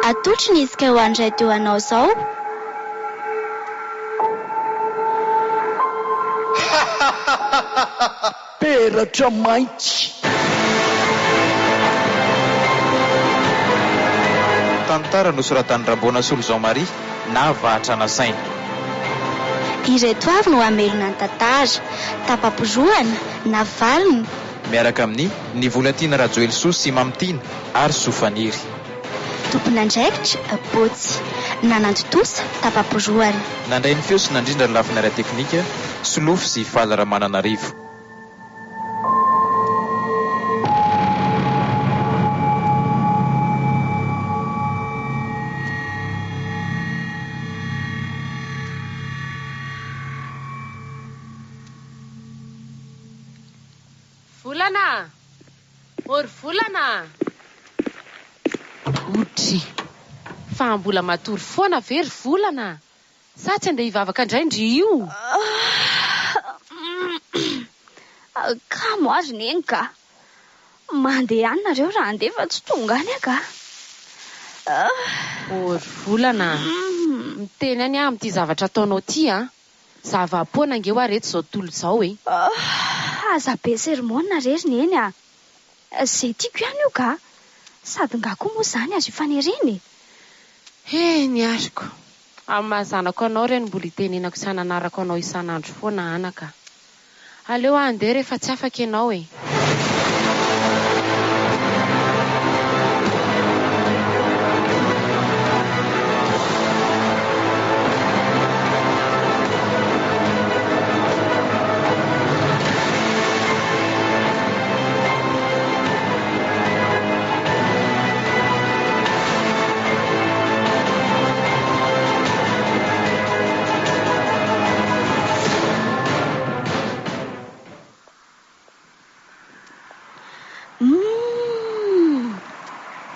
Atotry ny izy ho andray teo anao zao. Peratra Mainty. Tantara nosoratan'ny Rabona Solo Jean-Marie na Vahatra Nasaina. Ireto avy no hamelona ny tantara, tapaporoana na valina. Miaraka amin'ny ny volatiana Rajoelsoa sy Mamitiana ary Sofaniry. Tompon'andraikitra Botsy, nanantotosa tapaporoana. Nandray ny feo sy nandrindra ny lafina ara-teknika Solofo sy Falara Mananarivo. Volana! Or volana! Otry! Fa mbola matory foana very volana! Sa tsy andeha hivavaka indraindry io? Kamo azy neny ka. Mandeha any nareo raha andeha fa tsy tonga any ka. Or volana! Miteny any amin'ity zavatra ataonao ty a. Zava-poana ange ho areto zao tolo zao e. Aza be sermona rery neny a. Zay tiako ihany io ka. Sady nga koa moa zany azo ifanereny. Ny ariko. Amin'ny mahazanako anao reny mbola itenenako sy hananarako anao isan'andro foana anaka. Aleo andeha rehefa tsy afaka ianao e.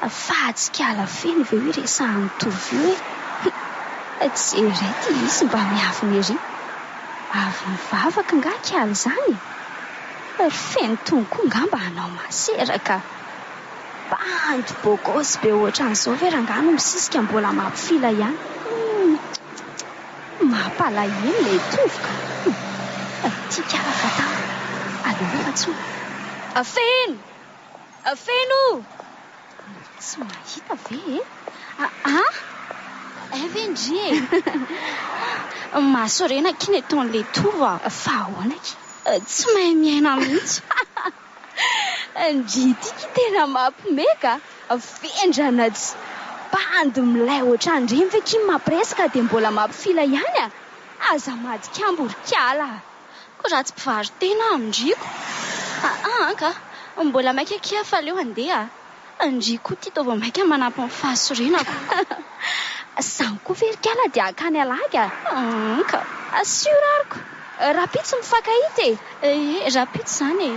Fatsikala feny ve hoe resahan'ny tovy io tsy rety izy mba miafiny ery. Avy mivavaka nga kiala zany. Feny tongo nga mba hanao maseraka. Bandy bogosy be ohatran'izao vera nga no misisika mbola mampifila ihany. Mampalahelo ilay tovy ka. Tia kiala tao. Aleo fa tsona. Feno! Tsy mahita ve vendry mahasorena kiny ataon'le tova fa ahoana ki tsy mahay miaina mihitsy. Ndritiky tena mampimeka vendrana tsy bandy milay ohatran'ireny ve kiny mampiresaka dia mbola mampifila ihany a. Aza madika amborikala ko raha tsy mpivary tena amindriko ka mbola maika kia fa aleo andeha. Andriko ty tao vao maika manampy ny fahasorenako. Samy koa verikala dia akany alaga. Ka asiorariko. Rapitsy mifakahita e. Rapitsy zany e.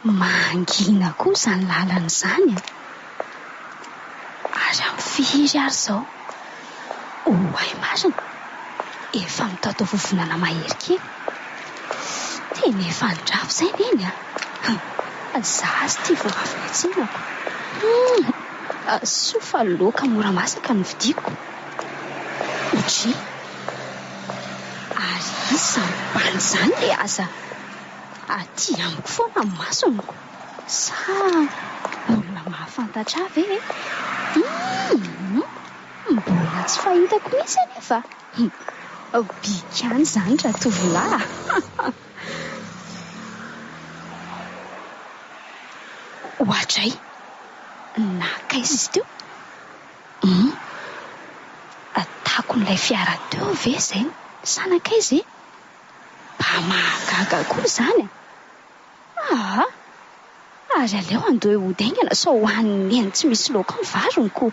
Mangina koa zany lalana zany ary amin'ny fihiry ary zao ay masina efa mitato vovonana mahery kely tena efa andrafo zay neny za azy ty vao avy atsinako sofa loka mora masaka no vidiko otry ary izy bany zany le aza aty amiko foana ny masonako sa olona mahafantatra ve mbola tsy fahitako mihitsy anefa bikany zany raha tovolahy. Ohatray naka izy teo atakon'ilay fiara teo ve zay sanaka izy mahagaga koa izany ary aleo andoha hodaingana sao hohaniny eny tsy misy laoka ny varony koa.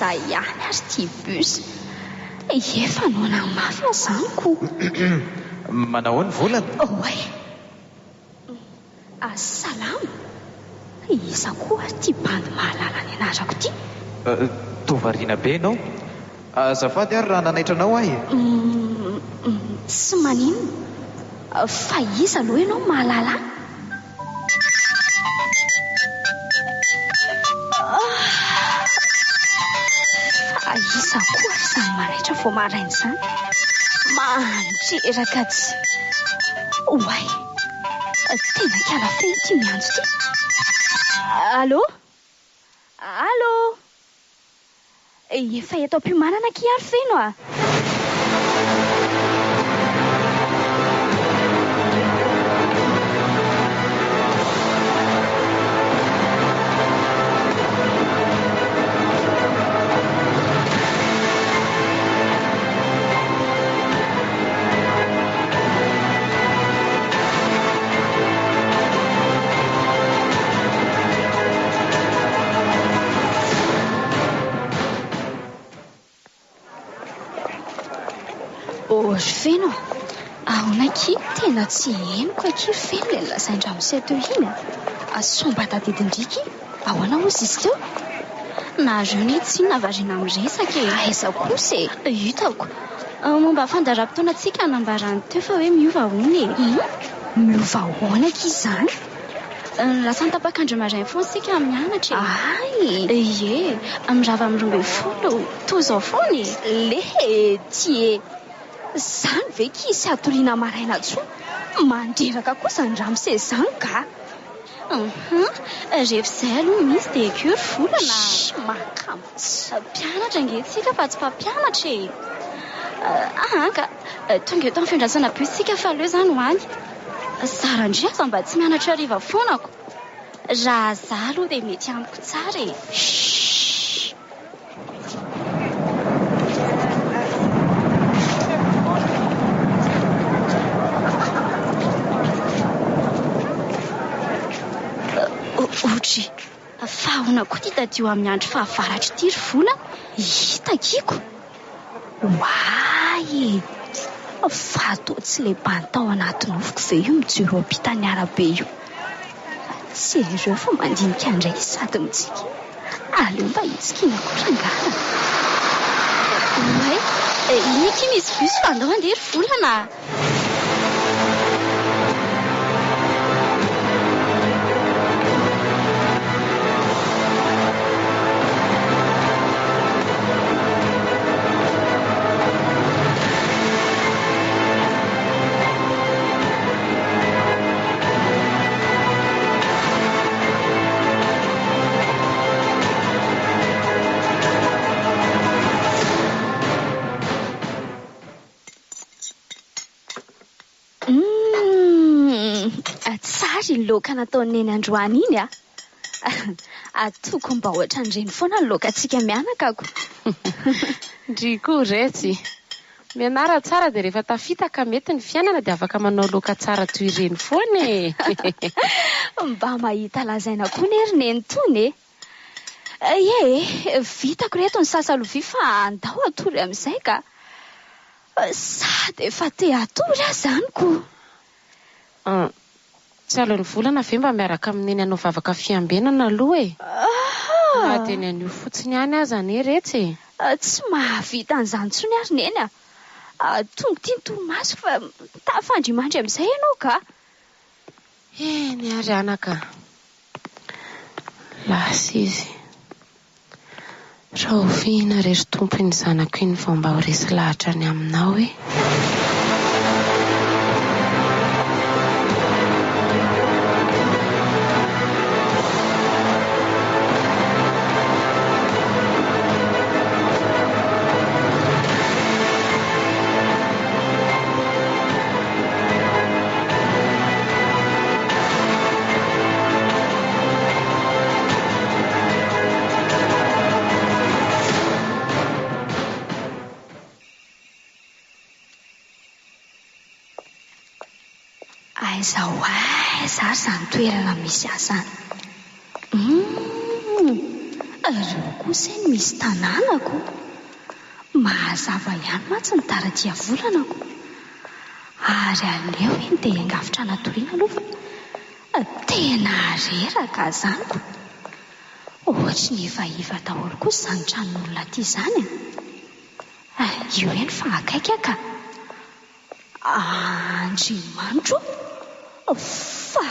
Ihany ary tia bus efa noana mafy azany koa. Manao ny volana? Oe salama iza koa tia bandy mahalala ny anarako ty. Tovariana be ianao. Azafady ary raha nanaitra anao ahy. Tsy maninona fa iza aloha ianao mahalala. Isa koa izany maraitra vao maraina izany mandreraka tsy oay tena kala feno ty miantso ty. Allô efa eto am-piomanana kiary feno a. Feno ahoana ki tena tsy henoko aky feno le lazain-dramosia teo iny somba tadidindriky ahoana ozy izy teo nareo ny tsy navarina amin'ny resaka aiza kosa hitako momba fandaram-potoanantsika nambarany teo fa hoe miova hony miova hoana aky izany lasa nitapakandro marainy foana sika amin'ny anatra ie mirava amin'ny 12 toy izao foana tie zany ve kisy atoliana maraina tso mandreraka kosa ny ramose zany ka rehefa izay aloha misy dia akory volana makamtsy mpianatra angetsika fa tsy mpampianatra ka tonga eto amin'ny fiandrasana bitsika fa aleo zany hoany zara indrindra aza mba tsy mianatra hariva foanako raha za aloha dia mety amiko tsara otry fahona koa ty tadio amin'ny andro fahavaratra ity ry vola hitakiko oay fa toa tsy le bantao anaty nofoko ve io mijoro ampitany arabe io tsy ireo fa mandinika andray sady mitsika aleo mba hitsikina korangana oay iniky misy bus fa andao andeha ry volana. Tsary ny laoka nataony neny androany iny atoko mba ohatra nireny foana ny laokantsika mianakako. Ndriko retsy mianara tsara dia rehefa tafitaka mety ny fiainana dia afaka manao laoka tsara toy ireny foana mba mahita lazaina koa nery neny tony vitako reto ny sasalovia fa andao atory amin'izay ka sady efa te atory azy zany koa. Tsy alony volana ve mba miaraka amin'eny anao vavaka fiambenana aloha na dia ny anio fotsiny ihany aza ne retsy tsy mahavita an'izany tsony ary neny tonga tia ny torimaso fa tafandrimandry amin'izay ianao ka ny ary anaka lasa izy raha oviana rery tompony zanako iny vao mba ho resy lahatra ny aminao aiza ho aiza izany toerana misy azany. Ireo kosa ny misy tanànako. Mazava ihany matsy ny taradia volanako. Ary aleo eny dia hangafitra anatoriana aloha fa tena reraka izany. Ohatry ny efa iva daholo kosa izany tranon'olona ty izany. Io eny fa akaiky ka. Andriamanitro, fa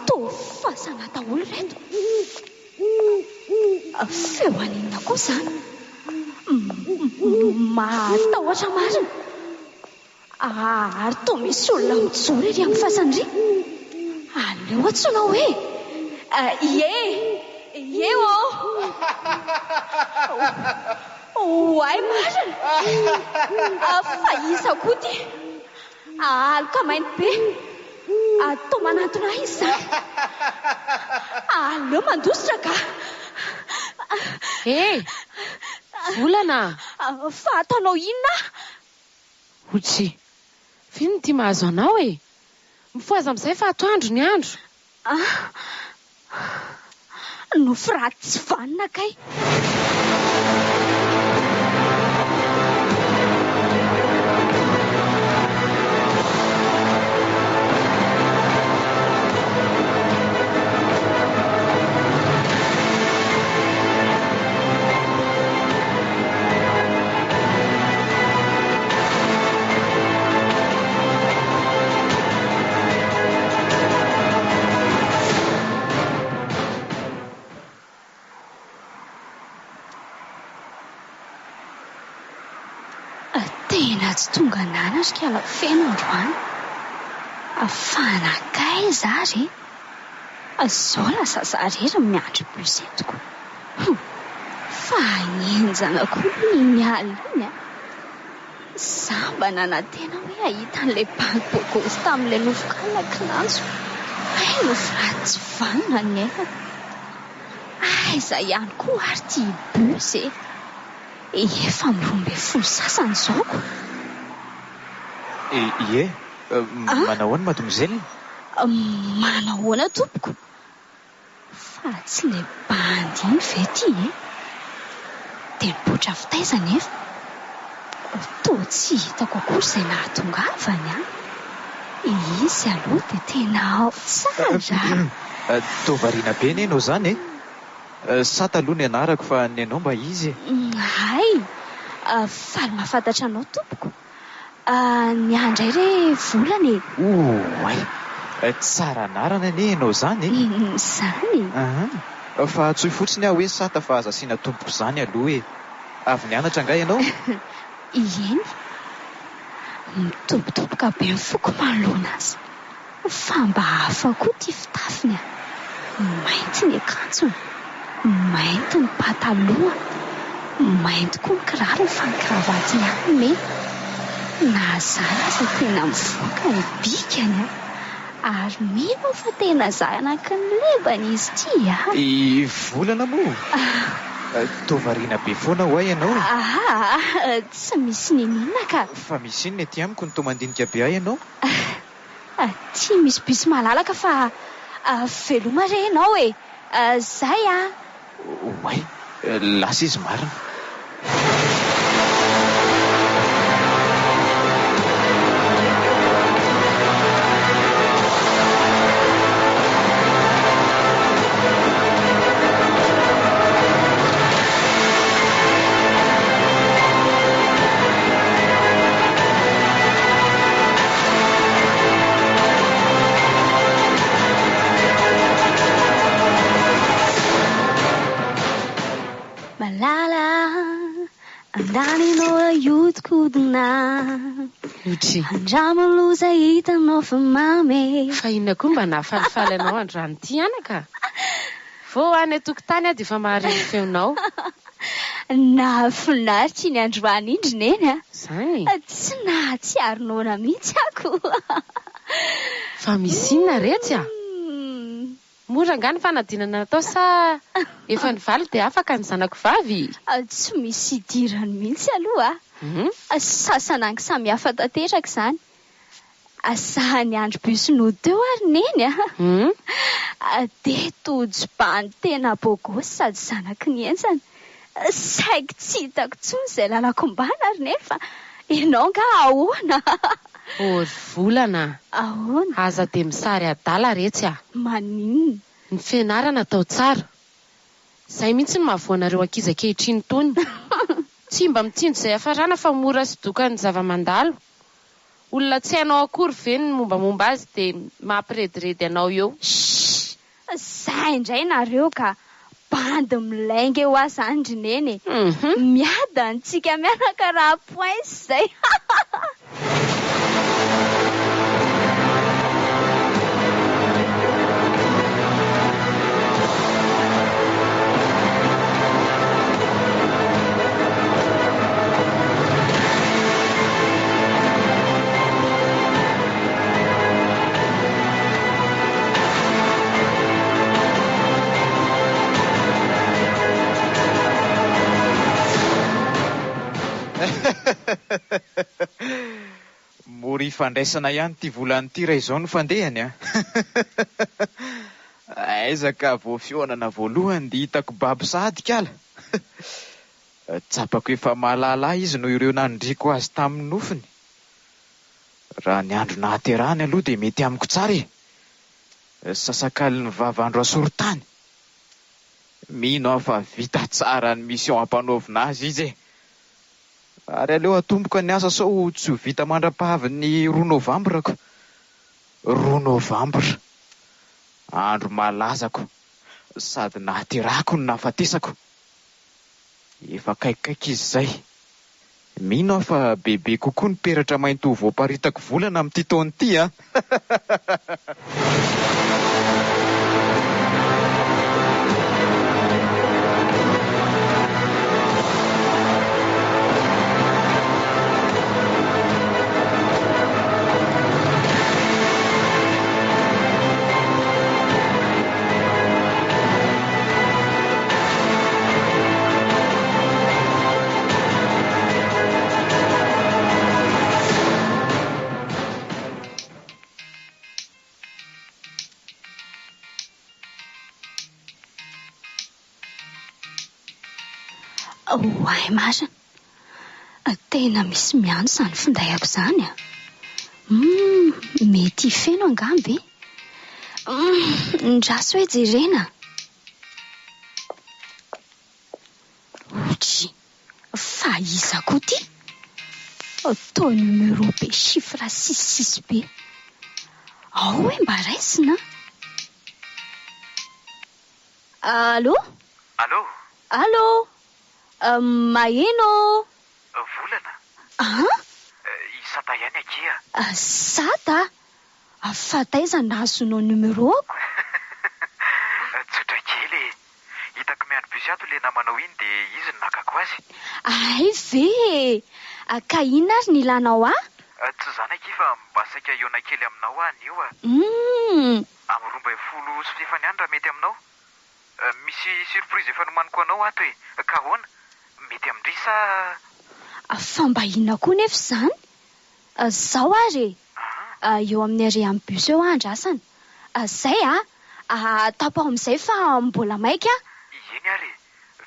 toa fasana daholo reto. Feo aninona kosa matahotra marina. Ary toa misy olona mijoro ery amin'ny fasany ry. Aleo antsoina hoe ie Oay marina. Fa iza koa ty. Aloka mainty be. Atao manatona izy izany. Aleo mandositra ka. Volana. Fa ataonao inona? Otsy. Vino ty mahazo anao e. Mifoaza amin'izay fa atoandro ny andro. Nofo ratsy tsy vanina kay. Tena tsy tonga nanasika ala feno androany. Fanakay zary. Zao lasa zarera miandry bus etiko. Fa ngenjana koa ny miala iny. Samba nanantena hoe ahita an'ilay banky bokosy tamin'ilay nofokalina kilanjo. Nofo ratsy vanina ny ainako. Aiza ihany koa ary ty bus e. Efa mirombe folo sasany zao ko. Manahoana mademoiselle? Manahoana tompoko? Fa tsy ilay bandy iny ve ty e? Tenipotra fitaizana efa. Toa tsy hitako akory izay nahatongavany a. Izy aloha dia tena tsara. Toa variana be ny ianao izany e? Sa taloha ny anarako fa ny anao mba izy. Hay, faly mahafantatra anao tompoko. Ny andray re volana e. Oay, tsara anarana anie ianao izany e. Izany. Fa tsoy fotsiny aho hoe sata fa aza asiana tompoko izany aloha e. Avy nianatra angaha ianao? Eny, mitobotoboka be ny foko manoloana azy. Fa mba hafa koa ty fitafiny a. Mainty ny akanjony, mainty ny pataloha, mainty koa ny kirarony fa ny kravatiny ihany mena. Na zany aza tena mivoaka ny bikany a. Ary mino fa tena zanaka ny lebany izy ty a. Volana moa? Toa variana be foana ho ahy ianao. Tsy misy ninona ka. Fa misy inona ety amiko ny toa mandinika be ahy ianao? Ty misy bus malalaka fa veloma re ianao e. Zay a. Oay, lasa izy marina. Andaninao iodikodina. Ohatry. Andramaloza hitanao fa mamy. Fa inona koa mba nahafalifaly anao androany ty anaka? Vao any an-tokotany aho dia efa mahareny feonao. Nahafinaritra iny androany indrina eny a. Zay. Tsy nahatsiarinona mihitsy ako. Fa misy inona retsy a? Mora nga ny fanadinana natao sa efa nivaly dia afaka ny zanako vavy? Tsy misy idirany mihitsy aloha. Sasana angy samy hafa tanteraka izany. Asahany andro bisino teo ary neny dia tojo-bany tena bogosy sady zanaky ny ensana. Saiko tsy hitako tsony izay lalako mbana ary nefa ianao nga ahoana? Ory volana. Ahoana? Aza dia misary adala retsy a. Maninona? Ny fianarana atao tsara. Izay mihitsy ny mahavoanareo ankizy ankehitriny tony. Tsy mba mitsinjo izay hafarana fa mora sy doka ny zava-mandalo. Olona tsy hainao akory ve ny mombamomba azy dia mampirediredy anao eo. Zay indray nareo ka bandy milainga eo azy andry neny. Miada antsika mianaka raha point izay. Mora ifandraisana ihany ty volany ty raha izao no fandehany a. Aizaka voafionana voalohany dia hitako baby sady kala. Tsapako efa mahalala izy no ireo nandriko azy tamin'ny nofiny. Raha ny andro nahaterahany aloha dia mety amiko tsara e. Sasakaly ny vavandro asorotany. Mino aho fa vita tsara ny mission ampanaovina azy izy e. Ary aleo atomboka ny asa sao tsy ho vita mandra-pahavy ny 2 Novambrako. 2 Novambra. Andro malazako. Sady nahaterahako ny nahafatesako. Efa kaikaiky izy zay. Mino aho fa bebe kokoa ny peratra mainty ho voaparitako volana amin'ity taona ity a. Oay marina. Tena misy miano izany findayako izany a. Mety feno angamby. Ndraso hoe jerena. Otry, fa iza koa ty? Atao numéro be chiffre 66 be. Ao hoe mba raisina. Allô? Allô? Allô? Maheno? Volana? Sata ihany akia. Sata? Fataiza nazonao numéro ako? Tsotra kely. Hitako miandro bus ato le namanao iny dia izy no nakako azy. Ay ve? Ka inona ary ny ilanao a? Tsy zany akia fa mba saika iona kely aminao any io a. Amin'ny 12 sy fefany andro raha mety aminao. Misy surprise efa nomaniko anao ato e. Ka hoana? Mety amindrisa. Fa mba inona koa nefa izany? Zao ary eo amin'ny are amin'ny bus eo andrasana. Zay tapo amin'izay fa mbola maika. Eny ary,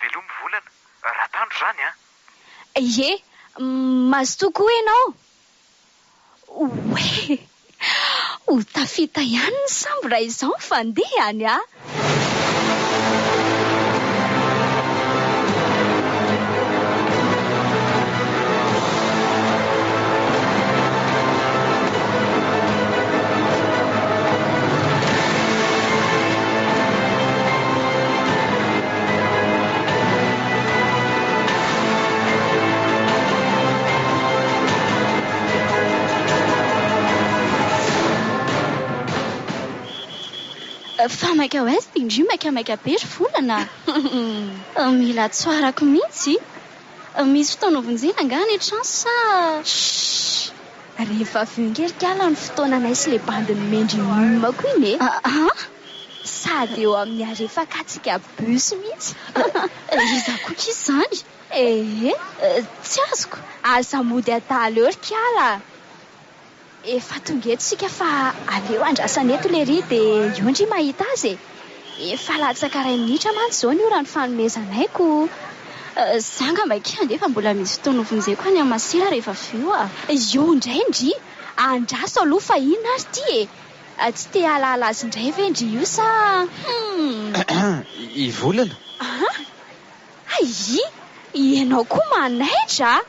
velomy volana. Ratandro zany a. Ie, mazo tokoa ianao. Oe, ho tafita ihany ny sambo raha izao fandehany a. Fa maika ho aiza indry maika be ry volana. Mila tsoarako mihitsy. Misy fotoana vonjena nga ny trano sa? Rehefa vingerikala ny fotoananay sy le bandiny mendry mimako iny e. Sady eo amin'ny arefa katsika bus mihitsy. Iza koa izany? Tsy azoko. Aza mody atalo eo ry kiala. Efa tonga etsika fa aleo andrasana eto le ry dia io ndry mahita azy efa latsaka 2 minitra mantsy izao ny orany fanomezanaiko. Zanga maika andefa mbola misy fotoanovin'izay koa ny amasira rehefa vio io indray ndry andraso aloha fa inona azy ty tsy te alaala azy indray ve ndry io sa Ivolana. Ianao koa manaitra.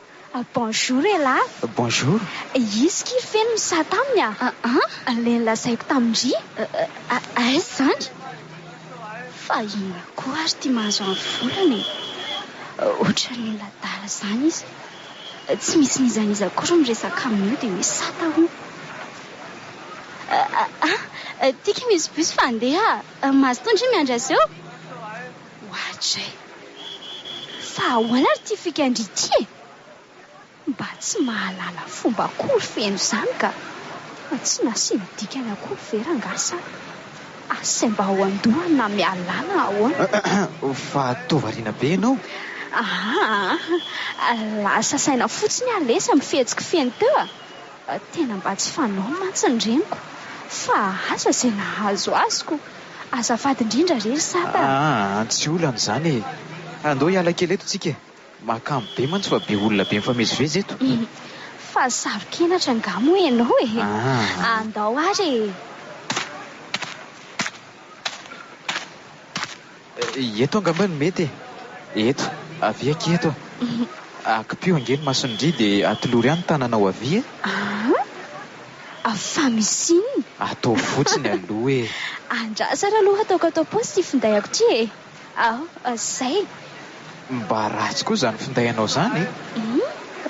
Bonjour ela. Bonjour. Izy kiry feno misy taminy le nolazaiko tamindry. Aiza zany? Fa ina koa ary tia mahazo amin'ny volany. Ohatra ny ladala zany izy. Tsy misy nizanizakory miresaka amin'io dia misy sata tika misy bus fandeha mazotondry miandrasa eo. Hoatray. Fa ahoana ary tia fikandry ity mba tsy mahalala fomba akory feno zany ka tsy nasiany dikany akory verangasa asay mba ho andohany na mialana ahoana. Fa tovariana be ianao. Lasa saina fotsiny alesa mifetsiky feno teo tena mba tsy fanao mantsy ny reniko fa asa izay nahazo azoko azafady indrindra rery sata. Tsy olana izany andao hiala kely eto tsika mahakamo be mantsy fa be olona be mifamezivezy eto. Fa sarokenatra ngamo ianao andao ary eto angambany mety eto avy aky eto akipio angeny masondry dia atolory any tananao avy fa misy inona atao fotsiny aloha andrasara aloha ataoko atao posy ty findayako ty zay mba ratsy koa zany findayanao zany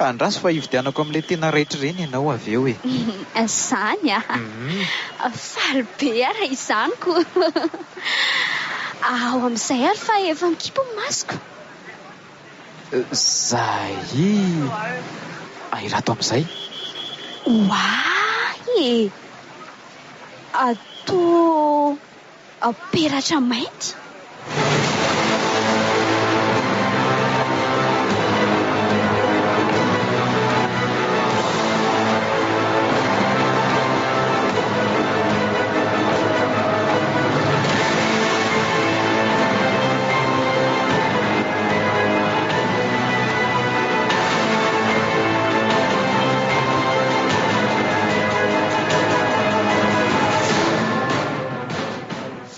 andraso fa ividianako amin'ilay tena raitra ireny ianao avy eo zany faly be ara izanyko ao amin'izay ary fa efa mikipo ny masoko. Zay ahirato amin'izay Why? Ato Peratra mainty.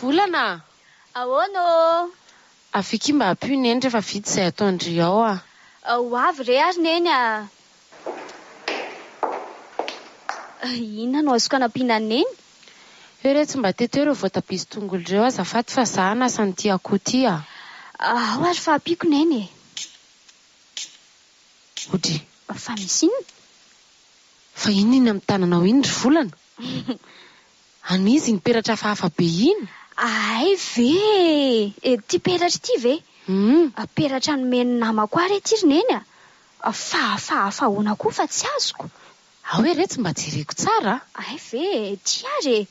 Volana. Ahoana? Afiki mba hampio neny rehefa vita izay ataondry ao Ho avy re ary neny Inona no azoko anampiana neny? Eo re tsy mba teto ireo voatabia sy tongolo ireo azafady fa zaho nasa nyty akoho ty Ao ary fa ampiako neny Odry. Fa misy inona? Fa inona amin'ny tananao iny ry Volana? Anizy ny peratra fahafa be iny? Ay ve ty peratra ty ve? Peratra nomeny namako ary ty ry neny fa ahoana koa fa tsy azoko. Ao hoe re tsy mba jereko tsara? Ay ve ty ary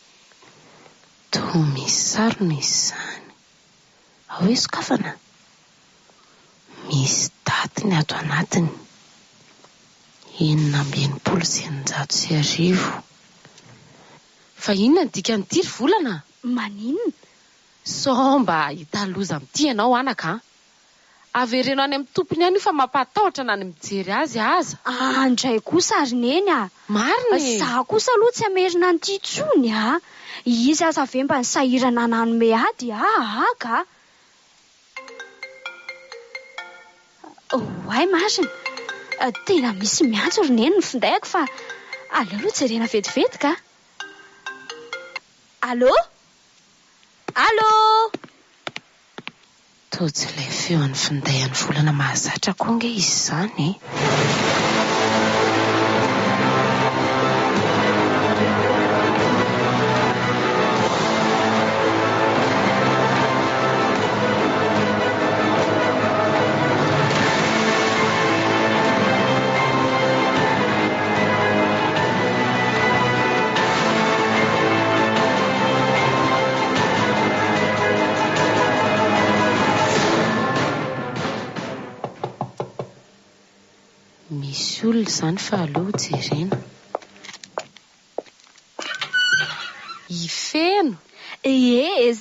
to misy sarona izy zany. Ao hoe sokafana. Misy datiny ato anatiny 980 Fa inona ny dikan'ity ry Volana? Maninona? So mba hita loza amin'ity ianao anaka avereno any amin'ny tompony any io fa mampatahotra na ny mijery azy aza. Andray kosa ary neny Mariny. Za kosa aloha tsy amerina an'ity tsony izy aza ve mba nisahirana nanome ady ka. Ay marina tena misy miantso ry neny ny findaiko fa aleo aloha jerena vetivety ka. Allô? Allô? Toa tsy ilay feo an'ny finday an'ny Volana mahazatra koa nge izy zany Misy olona zany fa aleo jerena. Ifeno.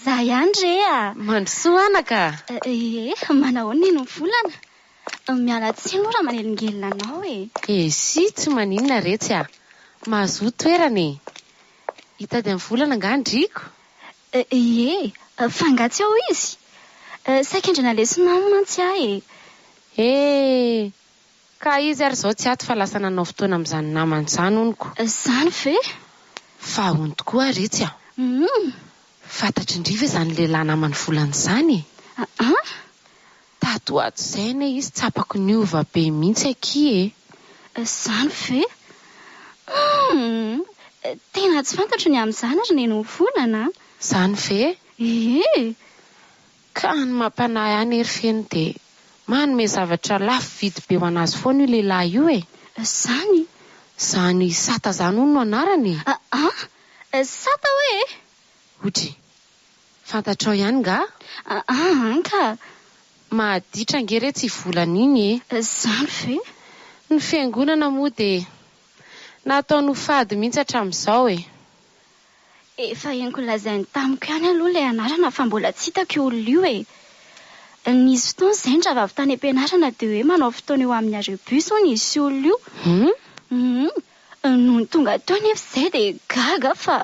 Za ihany re a. Mandrosoa anaka. Manao nino volana. Miala tsiny aloha raha manelingelina anao si tsy maninona retsy a. Mahazo toerana hitady amin'ny volana angandriko. Fangatsy ao izy. Saikendrina lesona mantsy ahy ka izy ary zao tsy ato fa lasa nanao fotoana amin'izany namany izany oniko. Zany ve? Fa hony tokoa retsy a. Fantatry indriva izany lehilahy namany volana izany. Tato ato izay izy tsapako niova be mihitsy aky Zany ve? Tena tsy fantatro ny amin'izany ary neny volana. Zany ve? Ka ny mampanahy any ery feno dia manome zavatra lafo vidy be ho anazy foana io lehilahy io Zany Sata zany hono no anarany. Sata hoe? Otry, fantatrao ihany nga? Ka Mahaditra angere tsy volana iny Zany ve? Ny fiangonana moa dia nataony fady mihitsy hatramin'izao Efa eniko lazainy tamiko ihany aloha ilay anarana fa mbola tsy hitako olona io Nisy fotoana izay ny ravavy tany am-pianarana dia hoe manao fotoana eo amin'ny arrebus hono izy olona io. Noho ny tonga teo nefa izay dia gaga fa...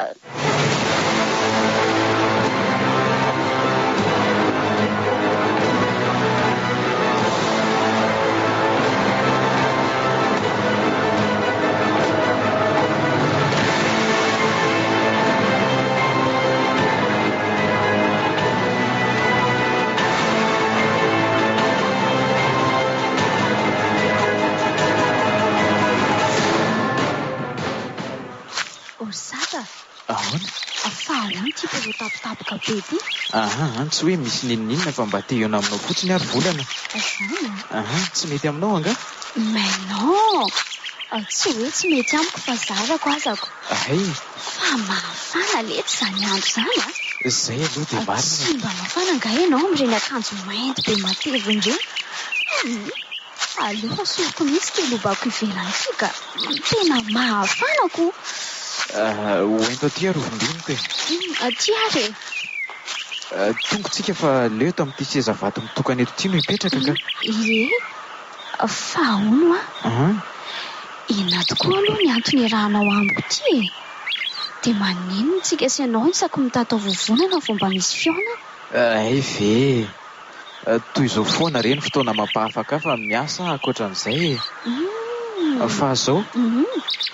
Sata. Ahoana? Fahaony ty tapitapoka be ty. Tsy hoe misy ninninina fa mba te hiona aminao fotsiny ary volana. Tsy mety aminao anga? Mais non. Tsy hoe tsy mety amiko fa zavako azako. Fa mafana lety izany andro izany Zay aloha dia marina. Tsy mba mafana nga ianao amin'ireny akanjo mainty be matevina ireny. Aleo soroko mihitsy ty lobako ivelany ty ka tena mahafanako. Hoento aty arovindiniko Aty ary tongotsika fa leo eto amin'ity seza vato mitokana eto ity no hipetraka ka. Fa hono Ina tokoa aloha ny antony rahanao amiko ty dia maninona tsika sy ianao isako mitatao vovonana vao mba misy fiona? Ve toy izao foana reny fotoana mampahafaka fa miasa ankoatran'izay fa zao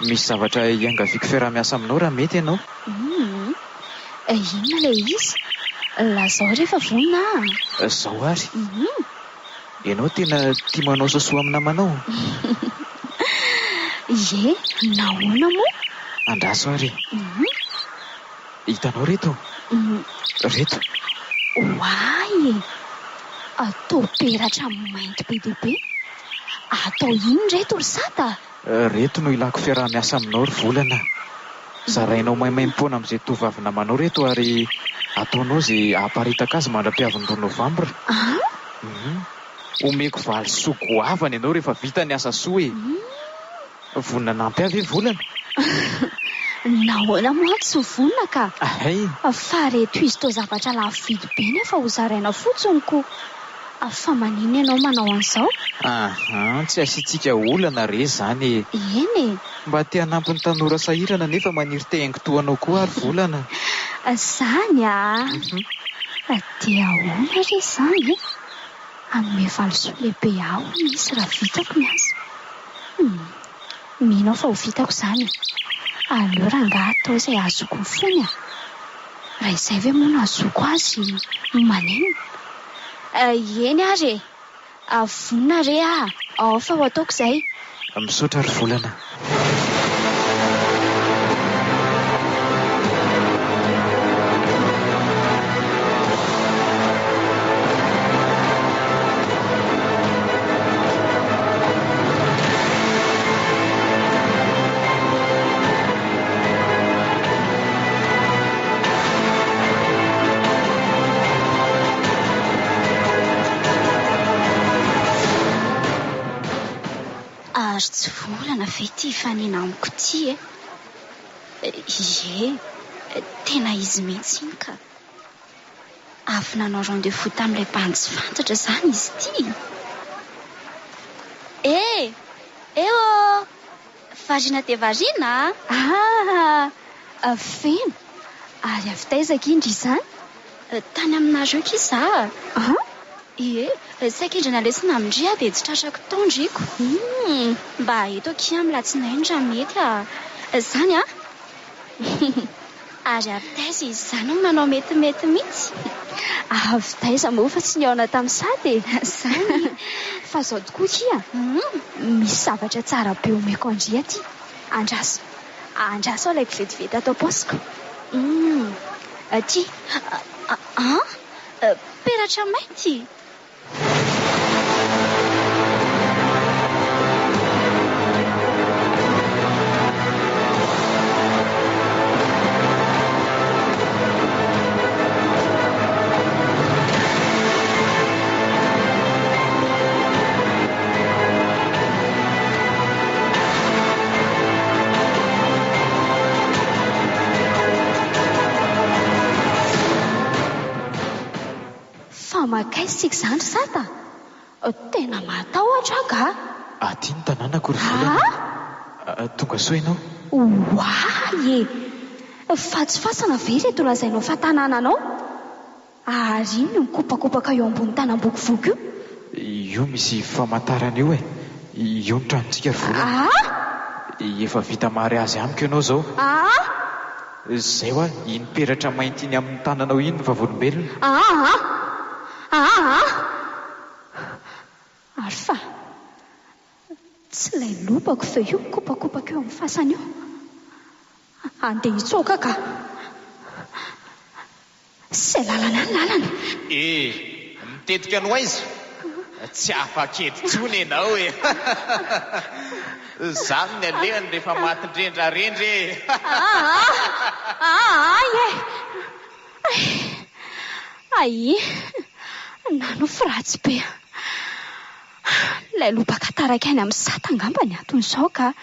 misy zavatra iangaviako fiaraha-miasa aminao raha mety ianao. Inona ilay izy? Lazao rehefa vonona Zao ary ianao tena tia manao soasoa amina manao. Nahoana moa? Andraso ary hitanao reto. Reto Oay atao peratra mainty be dia be. Atao ino reto ry Sata? Reto no ilako fiaraha-miasa aminao ry volana. Zarainao maimaim-poana amin'izay tovavy namanao reto ary ataonao izay hamparitaka azy mandram-piavin-doa Novambra. Omeko valy soa goavana ianao rehefa vita ny asa soa voninampy avy volana. Nahoana moa tsy ho vonona ka? Fa reto izy tao zavatra lafo vidy be nefa ho zaraina fotsiny ko. Fa maninona ianao manao an'izao? Tsy asiantsika olana re zany. Mba te hanampy ny tanora sahirana nefa maniry te haingo-toanao koa ary volana. Zany dia ahoana re izany hanome valisoa lehibe aho misy raha vitako ny asa. Mino aho fa ho vitako izany. Aleo rangahy atao izay azoko ny fony raha izay ve moa no azoko azy manenina. Eny ary vonona re ao fa ho ataoko izay. Misaotra ry volana. Ary tsy volana ve ty fanina amiko ty Tena izy mihitsy iny ka. Avy nanao rendez-vous tamin'ilay bandy tsy fantatra zany izy ity. Eo variana dia variana. Feno. Ary avy taizaka indry izany? Tany aminareo kiza. Saika indray nalesina amindria dia tsy tratrako taondriko. Mba eto akia amin'ny latsinainy raha mety zany Ary avy taiza izy izany no manao metimety mihitsy. Avy taiza moa fa tsy niaona tamin'ny sady Zany. fa zao tokoa kia misy zavatra tsara be omeko andria ty. Andraso ilay vetivety atao paosiko. Ty peratra mainty. Makaisika izany sata. Tena matahotra ka. Aty ny tanànako ry volana. Tonga soa ianao. Fatsifasana ve reto lazainao fa tanànanao? Ary iny mikopakopaka eo ambony tanam-boko voko io. Io misy famantarana io io ny tranontsika ry volana. Efa vita mary azy amiko ianao zao. Zay hoa iny peratra mainty iny amin'ny tananao iny ny vavolombelona. Ary fa tsy ilay lobako fa io mikopakopaka eo amin'ny fasana io. Andeha hitsoaka ka. Sy lalana ny lalana. Mitetika no aiza? Tsy afa-kety tsony ianao Zany ny alehany rehefa matindrendrarendry. Nanofo ratsy be. Ilay lobaka taraka any amin'ny sata angamba ny anton'izao ka.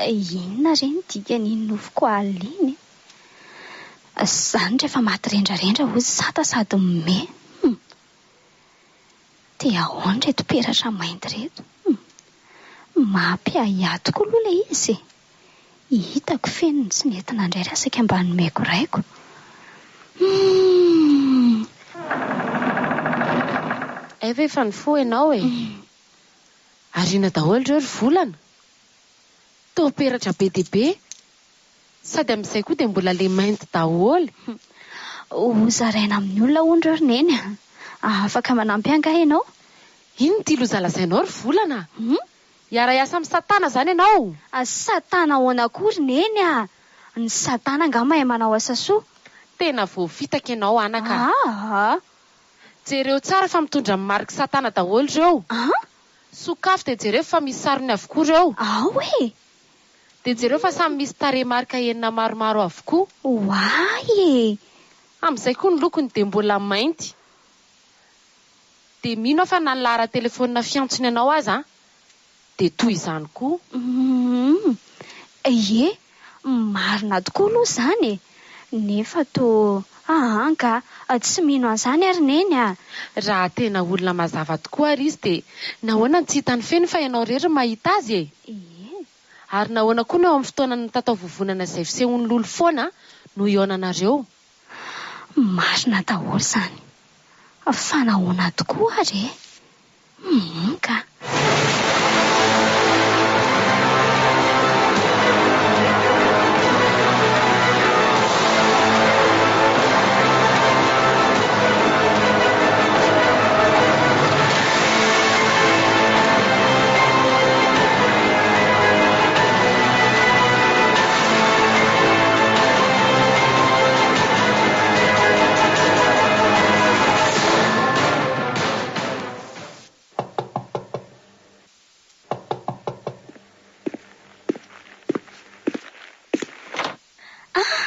Inona reny dikan'iny nofoko aliny? Zany rehefa maty rendrarendra hozy sata sady mime. Dia ahoana reto peratra mainty reto? Mampiahiahy tokoa aloha ilay izy. Hitako fenony tsy nentina indray rasaka ambany maiko raiko. Efa nifoha ianao Ariana daholo ireo ry volana. Tao peratra be dia be. Sady amin'izay koa dia mbola le mainty daholo. Hozaraina amin'ny olona ondro ry neny. Afaka manampy angaha ianao? Ino ty lozalazainao ry volana? Iara-iasa amin'ny satana zany ianao. Satana ahoana koa ry neny Ny satana angamba mahay manao asa soa. Tena voafitaka ianao anaka. Jereo tsara fa mitondra marika satana daholo ireo. Sokafo dia jereo fa misy sarony avokoa ireo. Dia jereo fa samy misy tarehimarika enina maromaro avokoa. Amin'izay koa ny lokony dia mbola mainty. Dia mino fa na ny lara telefonina fiantsony ianao aza dia toy izany koa. Marina tokoa aloha izany nefa to ka tsy mino an'izany ary neny Raha tena olona mazava tokoa ary izy dia nahoana tsy hitany feny fa ianao rery mahita azy Ary nahoana koa no eo amin'ny fotoana ny tatao vovonana izay fisehon'ny lolo foana no ionanareo. Marina daholo izany. Fa nahoana tokoa ary ka.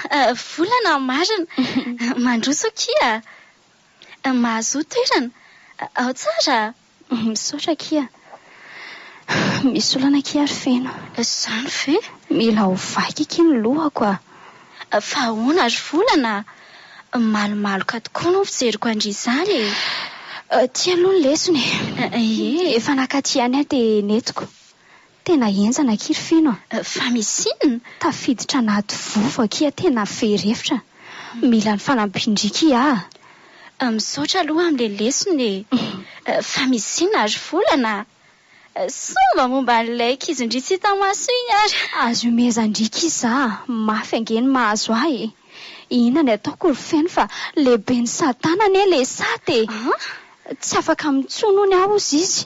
Volana marina. Mandroso kia. Mahazo toerana. Ao tsara. Misaotra kia. Misy olana kia ary feno. Zany ve? Mila ho vaky kia ny lohako a. Fa ahoana ry volana? Malomaloka tokoa no fijeriko andry izany. Tia aloha ny lesony. Efa nakaty any dia netiko. Tena enjana kia ry feno. Fa misy inona? Tafiditra anaty vova kia tena ferefitra. Mila ny fanampindry kia. Misaotra aloha amin'ilay lesony. Fa misy inona ry volana? Somba momba n'ilay kizindry tsy hita maso iny ary. Azo mezandrika iza. Mafy angeny mahazo ahy. Inona ny ataoko ry feno fa lehibe ny satanany le saty. Tsy afaka mitsono ny aho izy izy.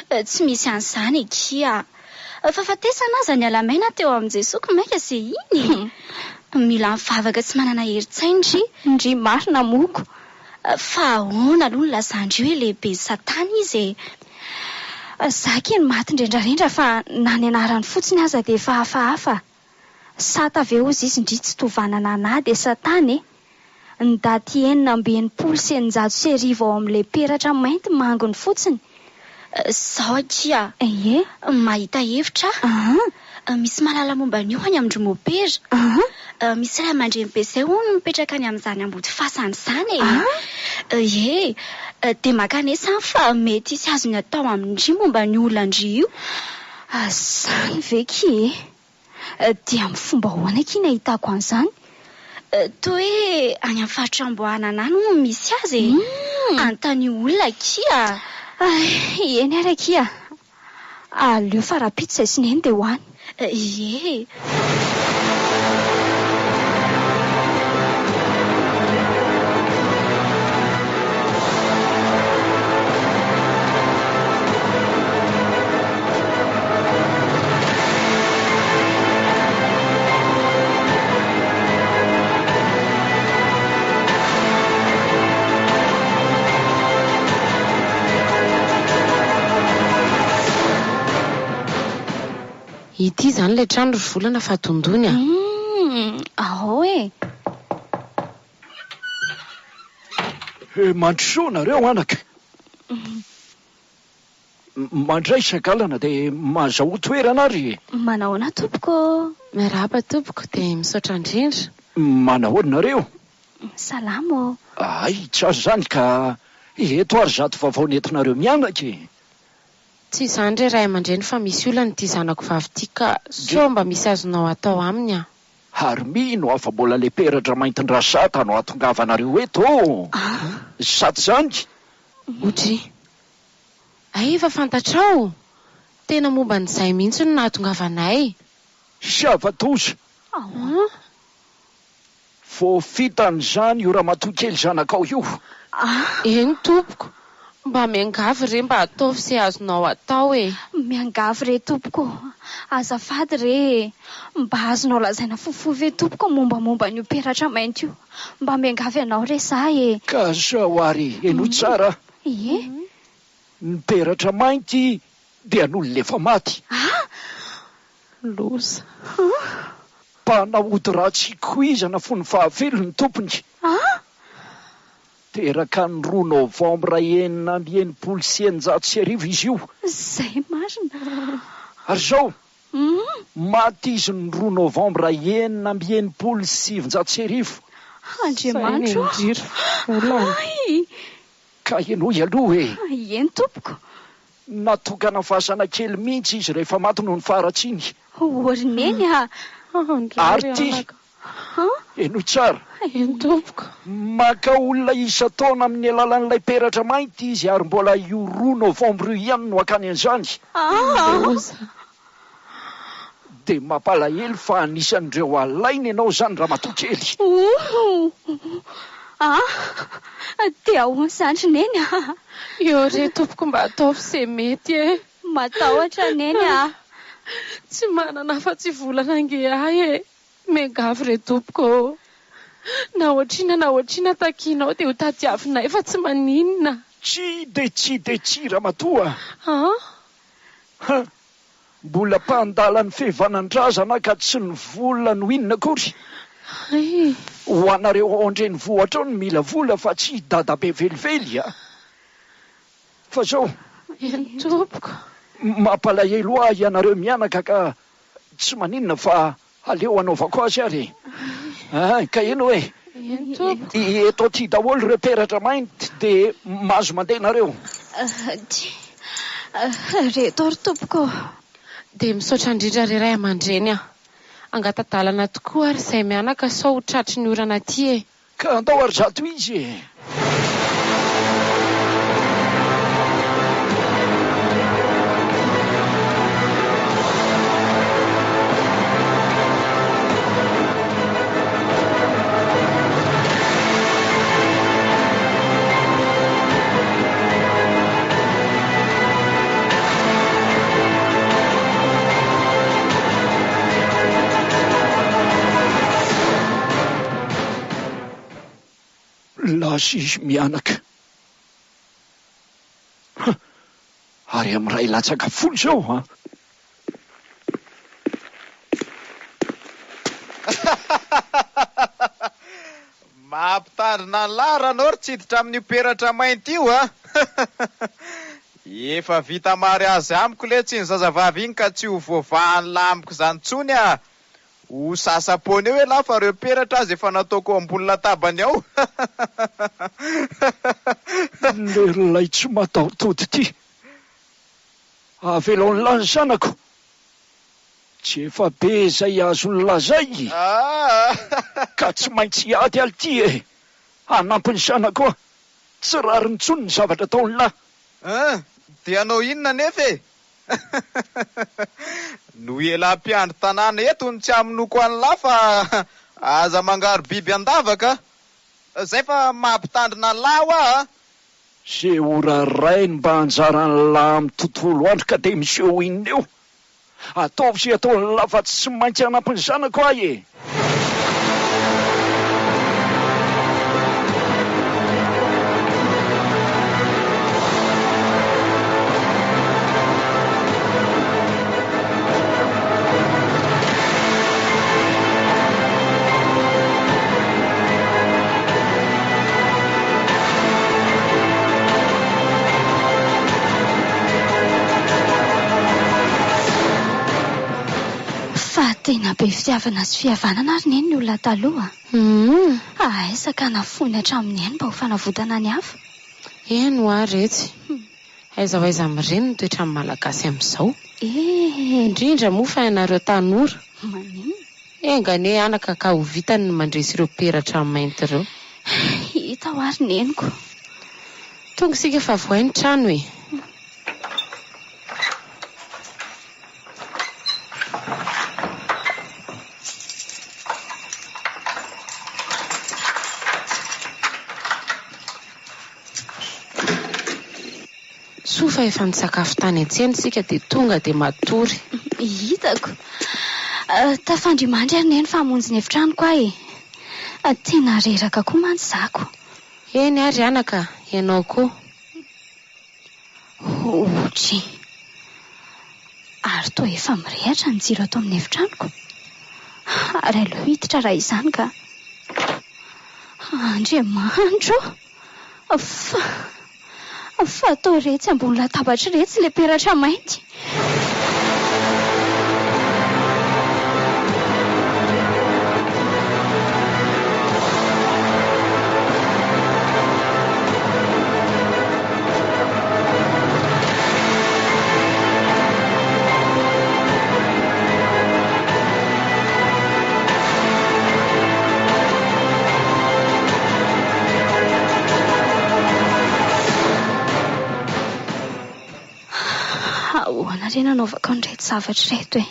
Tsy misy an'izany kia. Fa fatesana aza ny alamaina teo amin'ny Jesoko maika izay iny. Mila mivavaka tsy manana herin-tsaindry. Ndry marina moko. Fa ahoana aloha ny lazandry hoe lehibe ny satana izy. Zaka ny maty indrendrarendra fa na ny anarany fotsiny aza dia efa hafahafa. Sata avy eo izy indry tsy tovanana anahy dia satana. Ny daty 980 ao amin'ilay peratra mainty mangony fotsiny. Sao kia. Mahita hevitra. Misy malala momba an'io any amin'ny mopera. Misy raha mandreny be izay hono mipetraka any amin'izany ambody fasana izany. Dia makanesa fa mety sy azony atao amin'indry momba ny olona-ndry io. Zany ve ki? Dia amin'ny fomba hoana kia nahitako an'izany? Toa hoe any amin'ny faritra Amboanana any no misy azy. Anontany olona kia. Eny ara kia. Aleo farapita izay sineny dia hoany. Ity izany ilay trano ry volana fa tondony a. Ao Mandrosoa nareo anaka. Mandray sagalana dia mazao toerana ary. Manao ana tompoko. Miarahaba tompoko dia misaotra indrindra. Manahoana nareo? Salamo. Ay, tsy azo izany ka eto ary zato vaovao nentinareo mianaka. Tsy izany re ray aman-dreny fa misy olana ity zanako vavy ity ka sao mba misy azonao atao aminy a. Ary mino afa mbola le peratra maintin-dra sata no atongavanareo eto. Saty zany. Otry. Efa fantatrao. Tena momba n'izay mihitsy no nahatongavanay. Siavatoza. Vao fitan'izany io raha matokely zanakao io. Eny tompoko. Mba miangavy re mba ataovy se azonao atao e. Miangavy re tompoko. Azafady re. Mba azonao lazaina fofoa ve tompoko mombamomba n'io peratra mainty io. Mba miangavy anao re zaho e. Ka zao ary eno tsara. Ny peratra mainty dia n'olona maty. Loza. Mpanahody ratsy koizana fony fahavelo ny tompony. Teraka ny 2 Novambra 1990 izy io. Zay marina. Ary zao maty izy ny 2 Novambra 1970. Andriamanitra. Ka eno aloha e. Eny tompoko. Natokana fasana kely mihitsy izy rehefa maty noho ny faratsiny. Orineny a. Ary ty. Eno tsara. Eny tompoko. Maka olona isa taona amin'ny alalan'ilay peratra mainty izy ary mbola io 2 Novambra ihany no akany an'izany. Dia mampalahelo fa anisan'ireo alainy ianao zany raha matokely. Dia ahoana zany neny a. Eo re tompoko mba ataovy se mety e. Matahotra neny a. Tsy manana fa tsy volana ange ahy e. Miangavy re tompoko. Na ohatrina takinao dia ho tadiavinay fa tsy maninona. Tsy raha matoa. Mbola mpandala ny fevanandrazana ka tsy ny volona no inona akory. Ho anareo ao andreny vohatra ao ny mila vola fa tsy dada be velively a. Fa zao Eny tompoko. mampalahelo ahy ianareo mianaka ka tsy maninona fa aleo anaovako azy ary. Ka eno hoe Eny tompoko. eto ty daholo ireo peratra mainty dia mahazo mandeha nareo. Reto ry tompoko. Dia misaotra indrindra reray aman-dreny aho. Angatadalana tokoa ary izay mianaka sao ho tratry ny orana ty e. Ka andao ary zato izy e. Lasa izy mianaka. Ary amin'ray latsaka folo zao ha. Mampitandrina ny larana ry tsiditra amin'ny peratra mainty io a. Efa vita mary azy amiko le tsy ny zazavavy iny ka tsy ho voavahan'ny lamiko zany tsony a. Ho sasapony eo e lafa reo peratra azy efa nataoko ambony latabany ao. Lelay tsy mataotody ty. Avelo ny lany sanako. Tsy efa be zay azo ny lazay. Ka tsy maintsy ady aly ty e. Hanampy ny sanako a. Tsy rariny tsony ny zavatra ataony lahy. Dia anao inona nefa e? No elam-piandry tanàna eto ny tsy aminoko any lafa aza mangaro biby andavaka. Zay fa mampitandrina lahy hoa. Ze ora rainy mba anjarany lahy amin'ny tontolo andro ka dia miseho inona eo. Ataovy sy ataony lafa tsy maintsy hanampy ny zanako ahy e. Tena be fitiavana sy fihavanana ary neny ny olona taloha. Aisaka nafony hatramin'ny eny mba ho fanavotana ny hafa. Eno ary etsy. Aiza ho aiza amin'ireny ny toetra amin'ny malagasy amin'izao. Indrindra moa fa ianareo tanora. Manino? Engane anaka ka ho vitany ny mandresy ireo peratra mainty ireo. Hita ho ary neniko. Tonga isika fa vohay ny trano e. Sofa efa nisakafo tany an-tsena sika dia tonga dia matory. Hitako. Tafandrimandry ary neny famonjy ny efitranoko ahy. Tena reraka koa mantsy zako. Eny ary anaka, ianao koa. Otry. Ary toa efa mirehatra ny jiro ato amin'ny efitranoko. Ary aleo hiditra raha izany ka. Andriamanitro. Fa atao retsy ambony latabatra retsy ilay peratra mainty. Ahoana re nanaovako an'ireto zavatra reto e.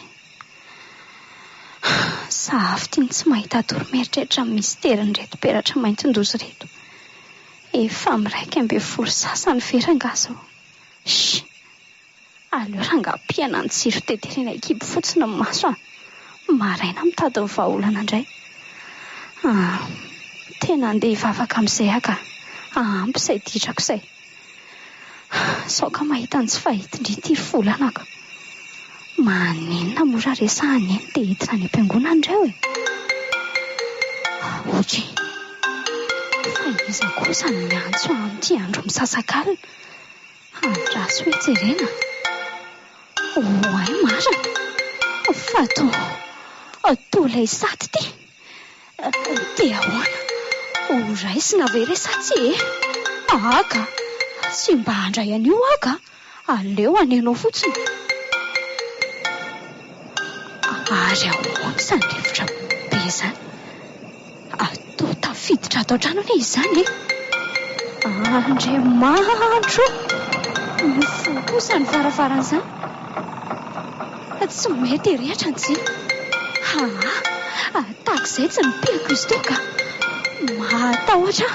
Sahafa tsy mahita torohevitra amin'ny misteran'ireto peratra maintin-dozy reto. Efa miraika 12 sasany verangaso. Aleo rangapiana ny tsiro teterina ekiby fotsiny ny maso. Maraina mitady ny vahaolana indray. Tena andeha hivavaka amin'izay aka. Ampy izay didrako izay. Saoka mahita ny tsy fahitindry ity volanako. Maninona mora resahany eny dia hitina any am-piangonana indray e. Okey. Fa iza kosa no miantso amin'ity andro misasak'alina. Andraso hoe jerena. Ay marina. Fa to ilay saty ty. Dia ahoana? Ho raisina ve ilay saty e? Aka. Sy mba handray an'io aka. Aleo anenao fotsiny. Ary ahoana izany rivotra be izany? Atao tafiditra ato an-tranony izany e. Andriamanitro! Mifoha kosa ny varavaran'izany. Tsy mety rehatra antsy. Tahaka izay tsy mipehako izy toa ka matahotra.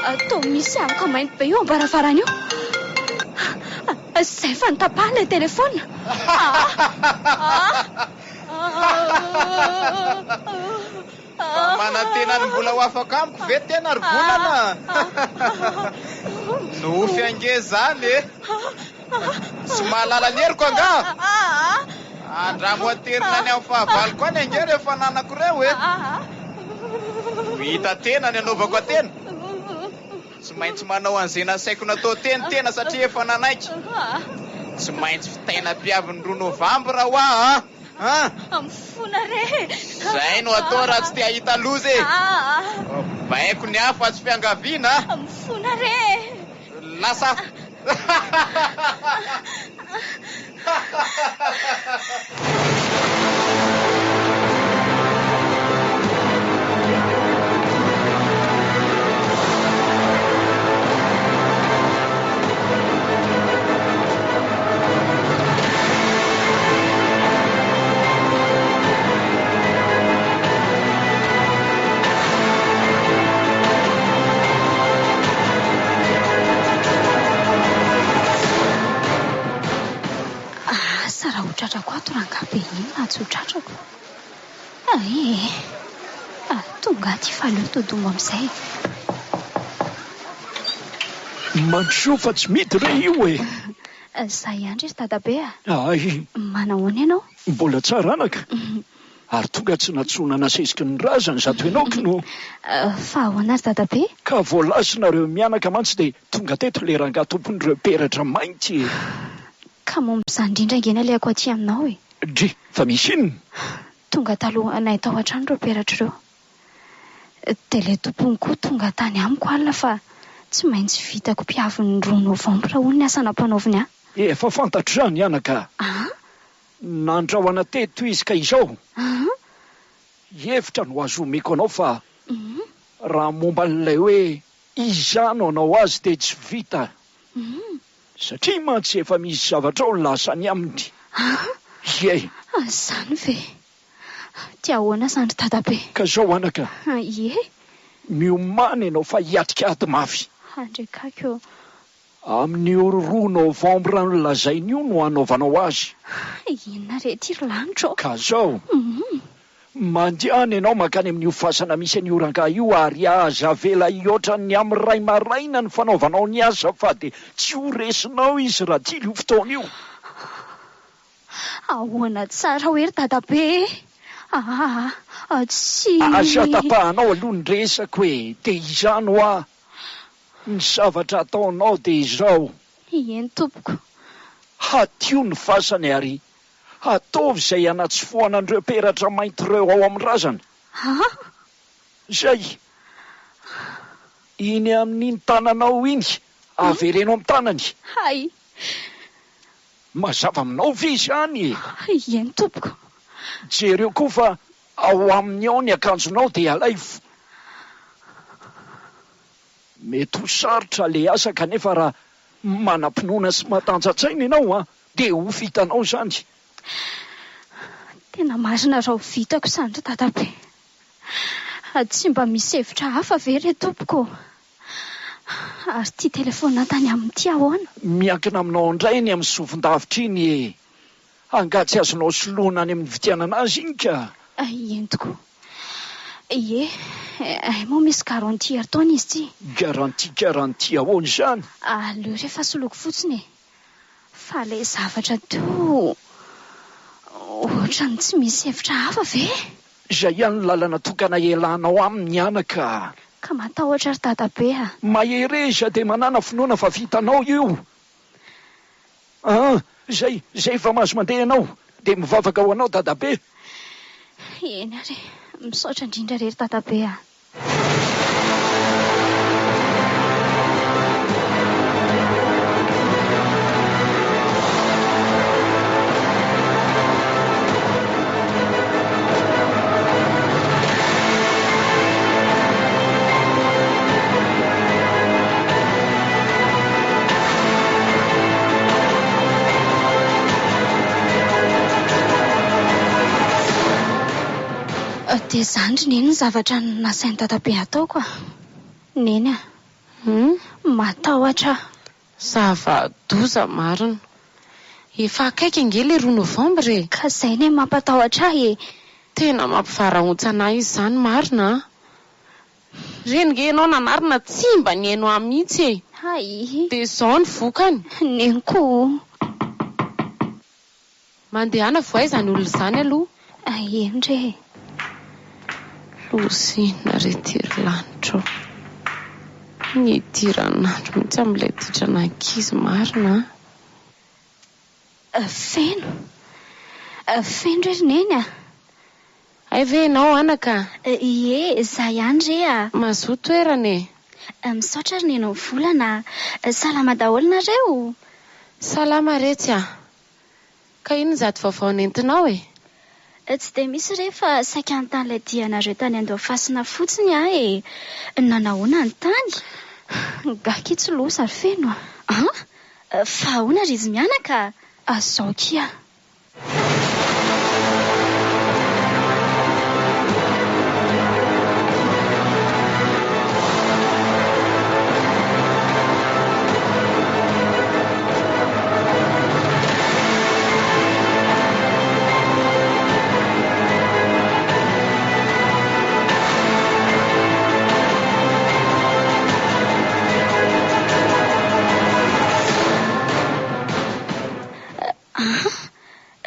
Atao misy avoka mainty be eo am-baravarana eo. Izay fa nitapahana ilay telefona. Manantena ny mbola ho afaka amiko ve tena ry volana? Nofy ange zany e. Tsy mahalala ny heriko anga. Andramo aterina any amin'ny fahavalo koa ny ange rehefa nanako reo e. Hita tena ny anaovako atena. Tsy maintsy manao an'izay nasaiko natao tena satria efa nanaiky. Tsy maintsy fitaina mpiaviny roa Novambra ho Mifona re. Zay no atao raha tsy te hahita loza e. Baiko ny hafa tsy fiangaviana. Mifona re. Lasa tratrako ato rangabe iny na tsy ho tratrako. Tonga ty fa aleo todongo amin'izay. Mandroso fa tsy mity re io e. Zay ihany ry dadabe a. Ay, Manahoana ianao? mbola tsara anaka. Ary tonga tsy natsona nasesiky ny razany zato ianaoko no. Fa ahoana azy dadabe? Ka voalasinareo mianaka mantsy dia tonga teto le ranga tompon'ireo Peratra Mainty e. Ka momba izany indrindra ingena ilay aty aminao e. Dry, fa misy inona? Tonga taloha nay tao an-trano ireo Peratra ireo. Dia ilay tompony koa tonga tany amiko alina fa tsy maintsy vitako mpiaviny roa Novambra hono ny asa nampanaoviny ahy. Efa fantatro izany anaka. Nandrahoana teto izy ka izao. Hevitra no azo omeko anao fa raha momba n'ilay hoe izano anao azy dia tsy vita. Satria mantsy efa misy zavatra ao lasany aminy. Ie. Izany ve? Tia ahoana izany ry dadabe? Ka zao anaka. Ie. Miomana ianao fa hiatrika ady mafy. Handrekako. Amin'io 2 Novambra no lazain'io no anaovanao azy. Inona rehetra ry lanitro? Ka zao. Mandiana ianao makany amin'io fasana misy an'io ranga io ary aza vela ioatran'ny amin'ny ray maraina ny fanaovanao ny asa fa dia tsy ho resinao izy raha tily io fotoana io. Ahoana tsara hoe ry dadabe. Tsy. Asa tapahanao aloha ny resako hoe dia izano a. Ny zavatra ataonao dia izao. Eny tompoko. Hatio ny fasany ary ataovy izay anatsofoanan'ireo Peratra Mainty ireo ao amin'ny razana. Zay. Iny amin'iny tananao iny averenao amin'ny tanany. Hay. Mazava aminao ve izany? Eny tompoko. Jereo koa fa ao amin'ny ao ny akanjonao dia alaifo. Mety ho sarotra le asa kanefa raha manam-pinoana sy matanjatsaina ianao dia ho vitanao izany. Tena marina raha ho vitako izany ry dadabe. Tsy mba misy hevitra hafa ve re tompoko? Ary ity telefona tany amin'ity ahoana? Miankina aminao indray ny amin'ny sofon-davitra iny e. Angatsy azonao soloana any amin'ny vitianana azy iny ka. Eny tokoa. Ie, moa misy garantie ataony izy ity. Garantie ahoana izany? Aleo rehefa soloako fotsiny e. Fa ilay zavatra to ohatrany tsy misy hevitra hafa ve? Izay ihany ny lalana tokana ialanao aminy anaka. Ka matahotra ry dadabe a. Mahereza dia manana finoana fa vitanao io. Zay efa mahazo mandeha ianao dia mivavaka ho anao dadabe. Eny ary, misaotra indrindra rery dadabe a. Dia izany ry neny ny zavatra nasain'ny dadabe ataoko a. Neny a. Matahotra. Zava-doza marina. Efa akaiky ange le 2 Novambra. Ka izay ne mampatahotra ahy. Tena mampivarahontsana izy izany marina. Reny nge ianao nanarina tsy mba ny haino ahy mihitsy e. Hay. Dia izao ny vokany. Neny koa. Mandehana voay izany olona izany aloha. Eny re. Lozina retiry lanitra. Ny idiranandro mihitsy amin'ilay titrana ankizy marina. Feno. Feno re ry neny a. Ay ve ianao anaka? Ie, za ihany re a. Mazoa toerana e. Misaotra ry neny volana. Salama daholo nareo. Salama retsy a. Ka ino zato vaovao nentinao e? Tsy dia misy rehefa saika ny tany ilay dianareo tany Andovafasina fotsiny aho e. Nanahoana ny tany? Gakitsolosa ry feno a. Fa ahoana ry izy mianaka? Azao kia.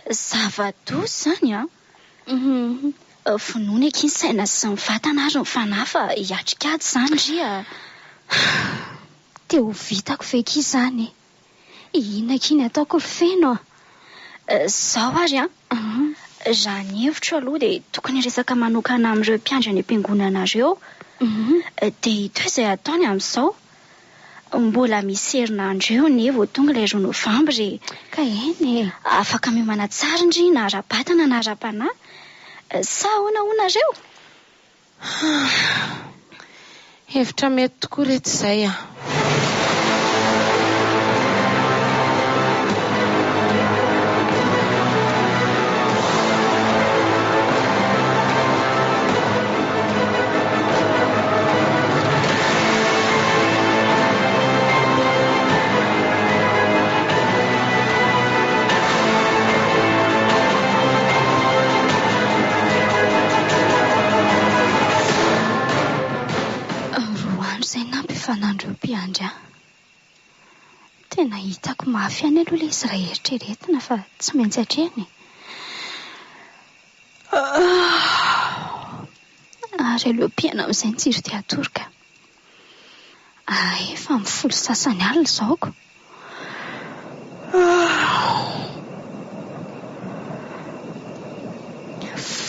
Zava-doza izany a. Vonoana eky ny saina sy ny vatana ary ny fanahy fa hiatrikady izany ry a. Dia ho vitako veky izany. Inona kiny ataoko ry feno a. Izao ary a. Raha ny hevitro aloha dia tokony resaka manokana amin'ireo mpiandry any am-piangonanareo. Dia ito izay ataony amin'izao. Mbola misy herinandro eo ny vao tonga ilay 2 Novambra. Ka eny afaka miomana tsara ndry na ara-batana na ara-panahy. Sa ahoana Hevitra mety tokoa reto izay a. fanandro mpiandry tena hitako mafy any aloha ilay izy raha eritreretina fa tsy maintsy hatreny. Ary aleo mpiaina amin'izay ny tsiry dia atoroka. Efa mifolo sasany alina izaoko.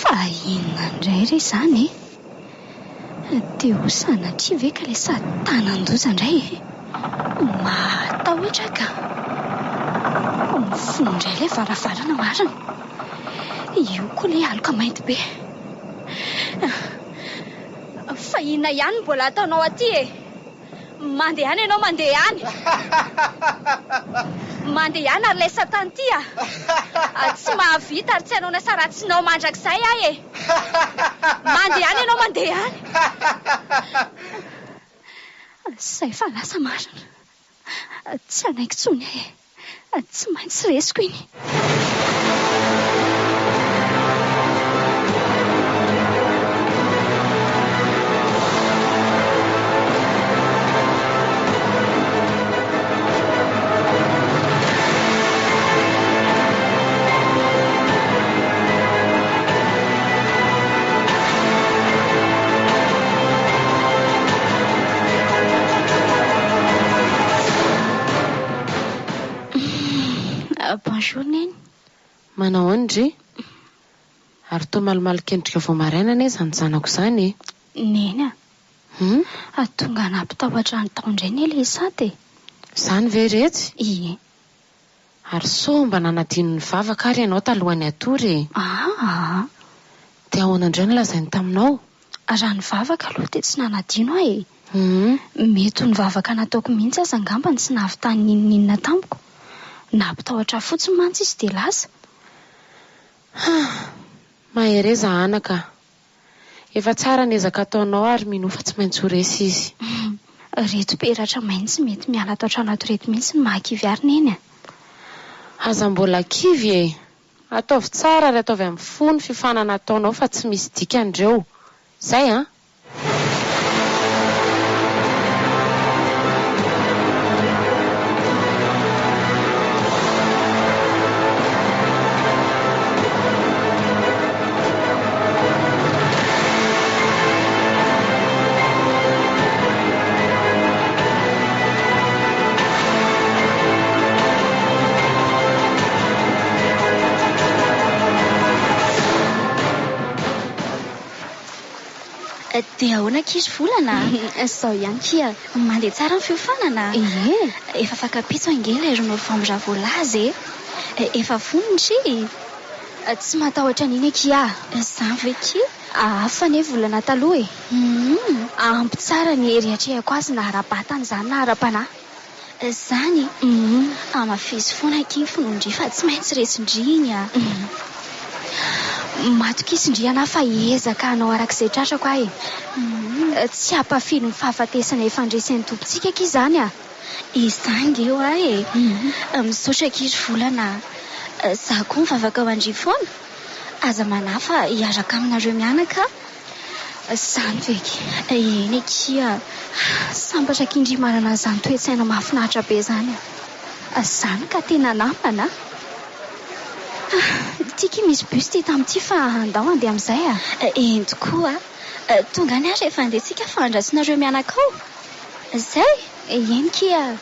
Fa inona indray ry izany e? Dia ho sanatria ve ka ilay sady tanan-doza indray e? Matahotra ka. Mifono indray ilay varavarana marina. Io koa ilay aloka mainty be. Fa inona ihany mbola ataonao aty e? Mandeha any ianao, mandeha any. Mandeha any ary ilay satana ty a. Tsy mahavita ary tsy hanao na saratsinao mandrakizay ahy e. Mandeha any ianao, mandeha any. Izay fa lasa marina. Tsy anaiko tsony ahy e. Tsy maintsy resiko iny. bonjour neny. Manao andry? Ary toa malomalo-kendrika vao maraina ane zany zanako zany. Neny tonga nampitahotra ny tao indray ny ilay sady. Zany ve retsy? Ie. Ary so mba nanadino ny vavaka ary ianao talohany atory. Dia ahoana indray ny lazainy taminao? Raha ny vavaka aloha dia tsy nanadino ahy. Mety ny vavaka nataoko mihitsy aza angamba tsy nahavitany ninninina tamiko. Nampitahotra fotsiny mantsy izy dia lasa. Mahereza anaka. Efa tsara ny ezaka ataonao ary minofa tsy maintsy ho resy izy. Reto peratra maintsy mety miala tao tranato reto mihitsy ny mahakivy ary neny. Aza mbola kivy e. Ataovy tsara ary ataovy amin'ny fony fifanana ataonao fa tsy misy dikandreo. Zay Dia ahoana kizy volana? Sao ihany kia. Mandeha tsara ny fiofanana. Ie. Efa fakapitso angela ireo novambra voalazy. Efa vonitry. Tsy matahotra n'iny kia. Zany ve ki? Afa ne volana taloha e. Ampy tsara ny eriatrehako azy na ara-batany zany na ara-panahy. Zany? Amafizy foana ky fonondry fa tsy maintsy resindriny a. Matoka isindriana fa ezaka anao arak'izay tratrako ahy. Tsy hampafino ny fahafatesana ifandresen'ny tompontsika ky zany a. Izany eo ahy misaotra kizy volana. Za koa mivavaka ao andry foana. Aza manafa hiaraka aminareo mianaka. Zany veky. Eny kia. Sambatra kindry manana zany toe-tsaina mahafinaritra be zany. Zany ka tena nampana. Tiky misy bus ty tamin'ity fa andao andeha amin'izay a. Eny tokoa. Tonga ny ary rehefa andetsika fa andrasinareo mianaka ao. Zay? Eny kia.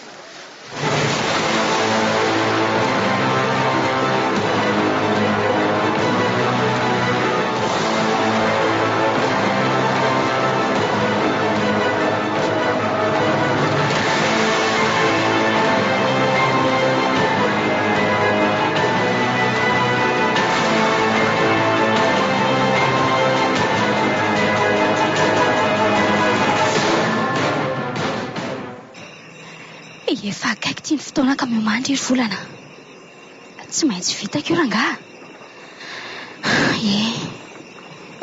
Efa akaiky tia ny fotoana ka miomandry iry volana. Tsy maintsy vita kio rangaha.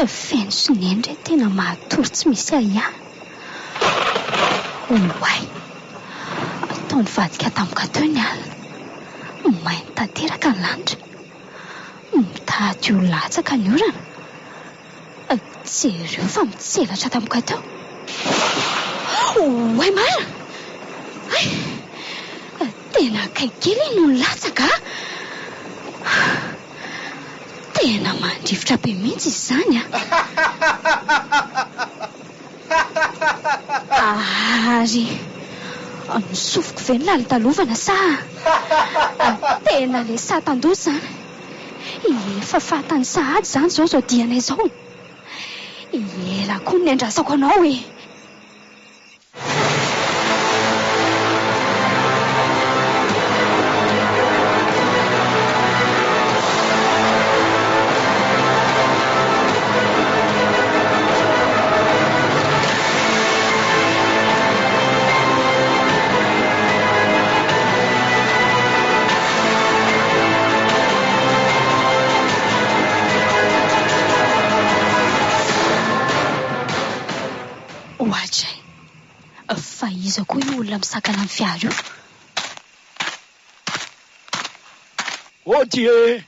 Feno sy neny indray tena mahatory tsy misy ahy. Oay. Ataony vadika tampoka teo ny alina. Mainty tanteraka ny lanitra. Mitady ho latsaka ny orana. Jereo fa mitselatra tampoka teo. Oay marina. Tena kaikely no latsaka. Tena mandrivotra be mihitsy izy zany Ary nisofoko ve ny lalitalovana sa tena le satandoso zany. Efa fatany sahady zany zao dianay zao. Ela koa ny andrasako anao e. Fa iza koa io olona misakana amin'ny fiara io. Odie!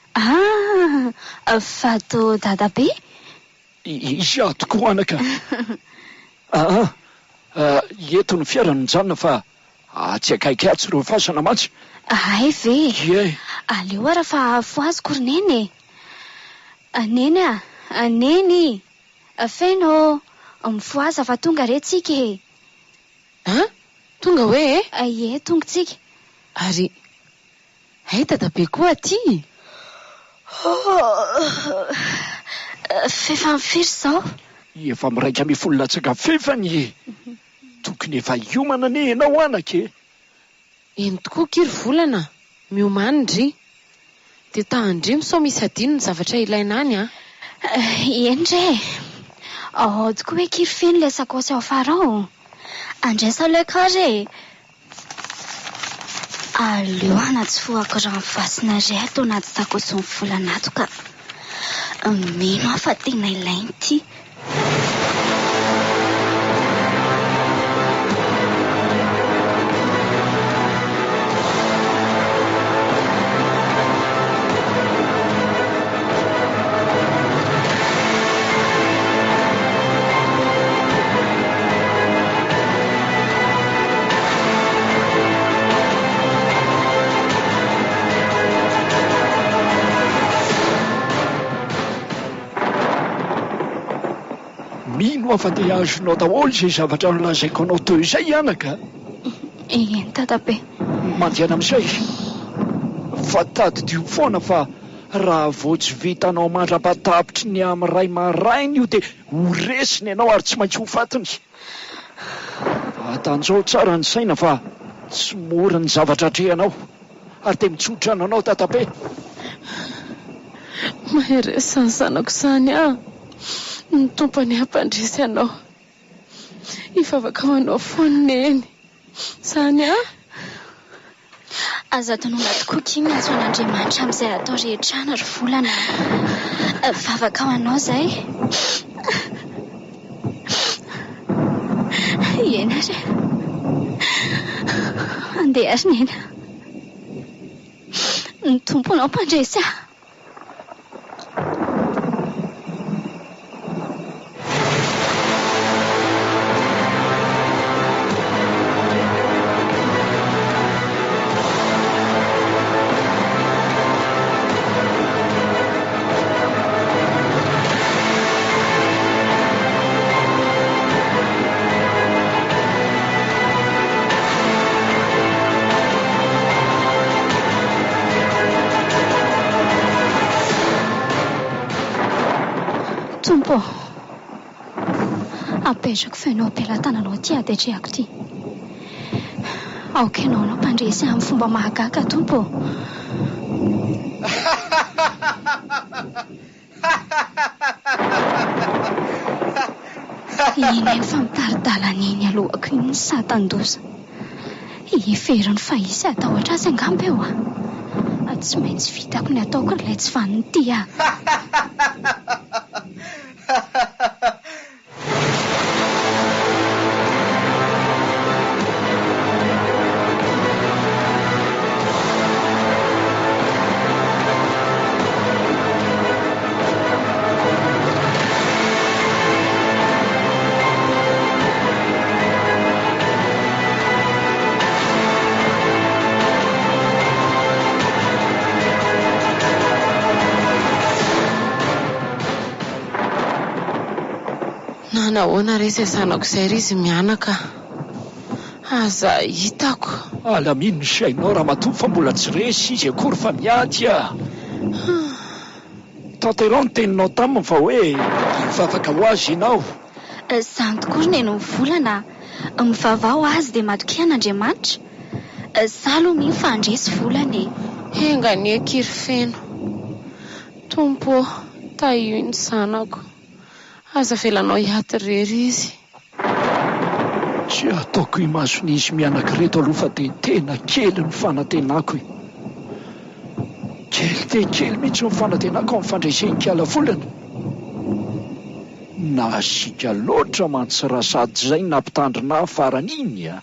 Fato dadabe? Izy tokoa anaka. Eto ny fiara nijanona fa tsy akaiky atsy reo fasana mantsy. Ay ve? Ie. Aleo ara fa foazy koroneny. Neny neny. Feno mifoaza fa tonga retsika e. Tonga hoe? Ie, tonga tsika. Ary Hay dadabe koa aty. Fefa mifiry izao. Efa miraika mifolo latsaka fefany. Tokony efa hiomana ne ianao anake. Eny tokoa kiry volana. Miomany ndry. Dia tahandrimo sao misy adino ny zavatra ilaina any a. Endre. Tokoa hoe kiry feno ilay sakosy ao farao. Andraisa leka re. Aleo anaty foako rano vasina iray atao anaty sakosy ny volana ato ka mino aho fa tena ilainy ity. Mino afa dia azonao daholo izay zavatra nolazaiko anao teo izay anaka. Eny dadabe. Mandiana amin'izay. Fa tadidio foana fa raha vao tsy vitanao mandra-patapitry ny amin'ny ray maraina io dia horesiny ianao ary tsy maintsy ho fatiny. Atanjao tsara ny saina fa tsy mora ny zavatra atrehanao ary dia mitsotra anao dadabe. Mahay resany zanako izany a. Ny tompany hampandrisy anao. Hifavaka ho anao foana eny. Izany a. Aza tonoana tokoa kimy azo an'Andriamanitra amin'izay atao rehetrana ry volana. Vavaka ho anao izay. Ena re. Andeha ary nena. Ny tomponao mpandresy a. Tompo, apetrako fenao am-pelantananao aty adetrehako ity. Aoka ianao anao mpandresy amin'ny fomba mahagaga tompo. Iny fa mitaridalana iny alohako iny ny satandoza. Iferiny fa isy atahotra azy angamba eo a. Tsy maintsy vitako ny ataoko ilay tsy vaniny ity a. Nahoana resy zanako izay ry izy mianaka. Aza hitako. Alamino ny sainao raha matoa fa mbola tsy resy izy akory fa miady a. Tanterao ny teninao taminy fa hoe mivavaka ho azy ianao. Izany tokoa ny eno volana. Mivavaka ho azy dia matokia an'Andriamanitra. Izaho aloha mino fa handresy volana e. Henganie kiry feno. Tompo, taio iny zanako. Aza velanao hiaty rery izy. Tsy ataoko imason'izy mianaka reto aloha fa dia tena kely ny fanantenako. Kely dia kely mihitsy ny fanantenako amin'ny fandresen'Iala volana. Na sika loatra mantsirasady izay nampitandrina farany iny a.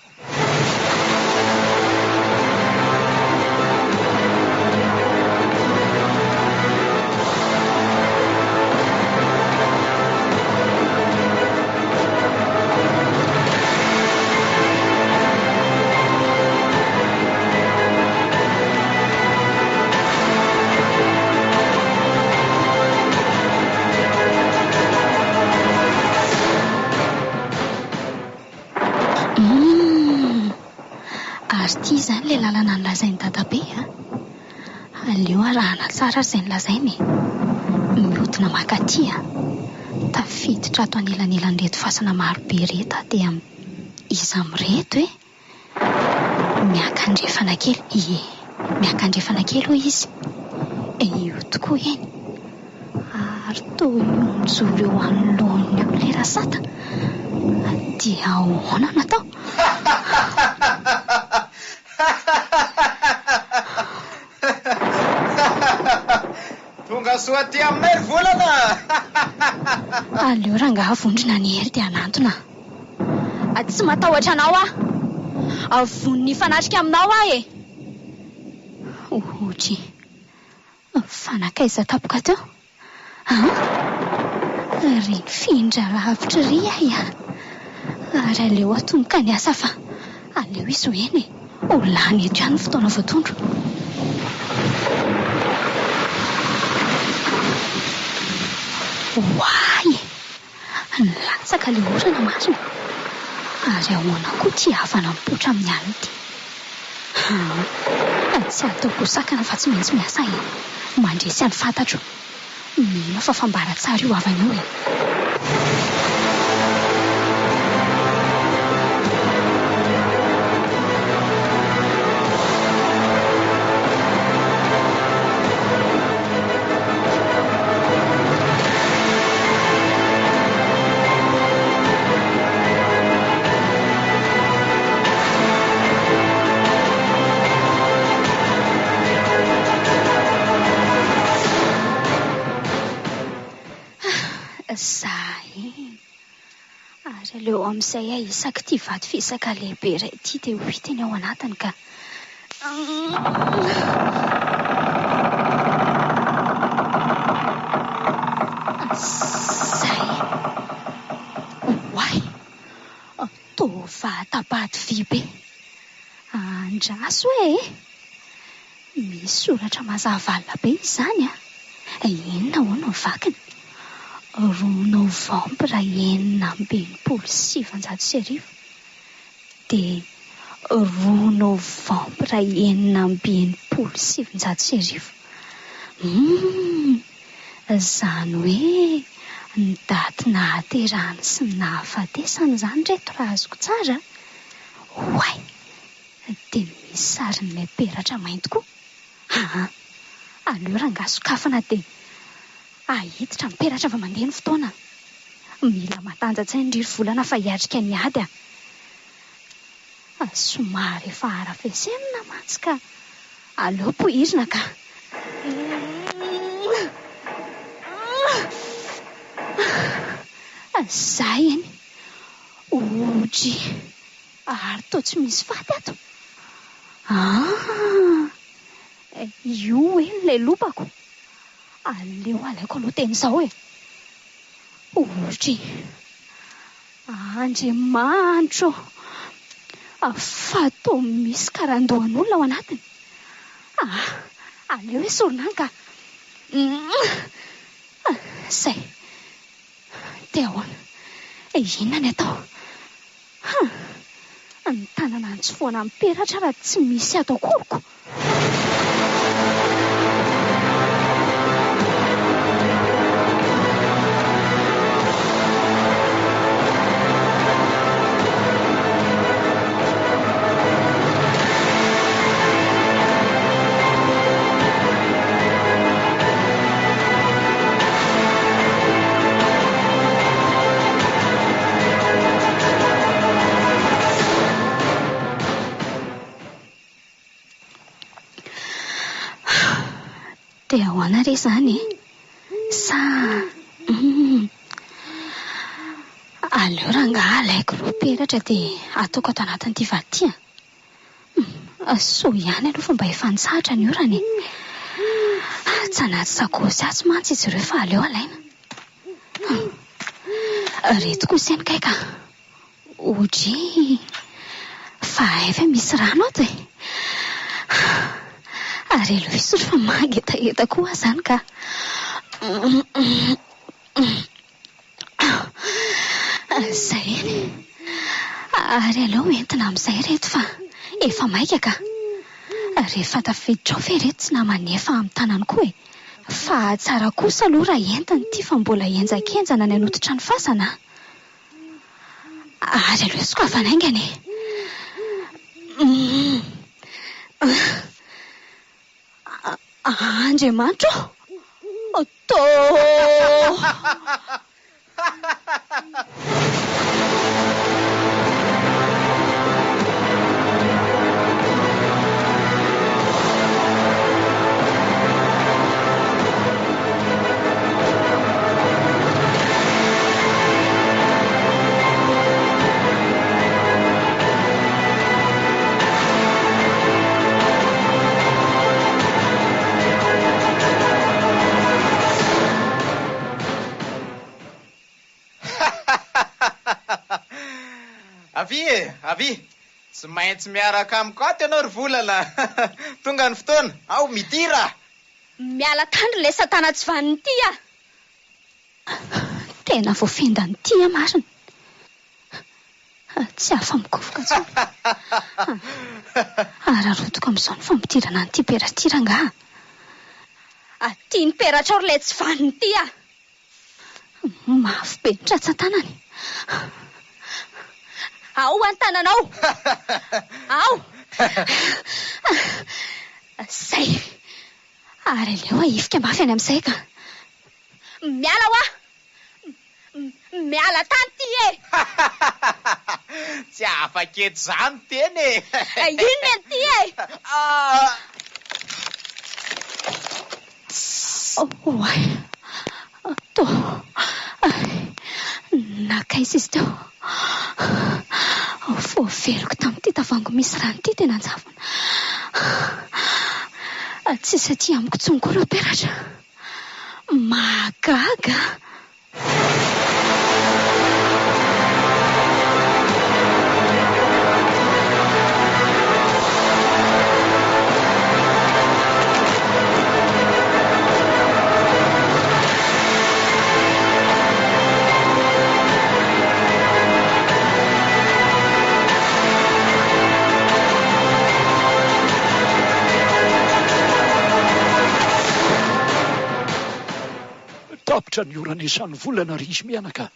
aleo arahana tsara izay nolazainy. Mihodina makaty tafiditra ato anelanelan'ireto fasana marobe reto dia izy amin'ireto miakandrefana kely. Miakandrefana kely hoy izy. Io tokoa eny. Ary toa io mijoro eo anoloany eo ilay rasata. Dia ahoana natao? Tonga soa aty aminay ry volana. Aleo rangaha vondrona ny hery dia anantona. Tsy matahotra anao avony fanatrika aminao Ohotry. Fanakaiza tapoka teo? Reny findra lavitra ry Ary aleo atomboka ny asa fa aleo izy ho eny ho lany eto ihany ny fotoana voatondro. Hoay! Latsaka ilay orana marina. Ary ahoana koa ty havana mipoitra amin'ny alina ity. Tsy ataoko sakana fa tsy maintsy miasa mandresy any fantatro. Mino fa fambara tsara io avana io Ary aleo amin'izay isaky ty vato fisaka lehibe iray ty dia ho hitany ao anatiny ka zay. Hoay! Tova tapahady vy be. Andraso misy soratra mazavalina be izany inona hono ny vakiny? 2 Novambra 1970 dia 2 Novambra 1970. Izany hoe ny daty nahaterahany sy ny nahafatesany izany reto raha azoko tsara. Hoay! Dia misy sarin'ilay peratra mainty koa. Aleo rangaha sokafana dia ahiditra ny peratra fa mandeha ny fotoana. Mila matanjatsainy ry volana fa hiatrika ny ady somary efa arafesenina mantsy ka aleo pohirina ka. Zay ohotry ary toa tsy misy faty ato. Io ilay lopako. Aleo alaiko aloha teny izao ohotry Andriamanitro fa toa misy karandohan'olona ao anatiny. Aleo sorona ka zay dia ahoana inona ny atao? Ny tanana antsofoana amin'ny peratra raha tsy misy ato akoroko. Dia ahoana re izany sa aleo rangaha alaiko roa peratra dia ataoko ato anatin'ity vaty so ihany aloha fa mba efa nitsahatra ny orany. Tsy anaty sakosy atsy mantsy izy ireo fa aleo alaina. Reto koa sainy kaika ohotry fa efa misy rano ato ary aleo isotro fa mangetaheta koa izany ka zay ary aleo entina amin'izay reto fa efa maika ka Rehefa tafiditra ao ve reto tsy namanefa amin'ny tanany koa e. Fa tsara kosa aloha raha entiny ity fa mbola enjakenjana ny anototra ny fasana. Ary aloha soko avanaingany Andriamanitra Avy, tsy maintsy miaraka amiko ato ianao ry volana. Tonga ny fotoana, ao midira. Miala tandro le satana tsy vaniny ity a. Tena voafenda ny tia marina. Tsy afa-mikofoka tsony. Ararotoka amin'izao ny fampitirana an'ity Peratra nga. Aty ny Peratra le tsy vaniny ity a. Mafy be ny tratsan-tanany. Ao an-tananao. Ao. Zay. Ary leo ahifika mafy any amin'izay ka. Miala ho miala tany ty e. Tsy afa-kety zany teny e. Inona ty e. To. Nakaiza izy teo. Voaveloko tamin'ity tavango misy rano ity tena anjavona. Tsisy aty amiko tsonkory Peratra. Magaga. Tapitra ny orana isan'ny volana ry izy mianaka.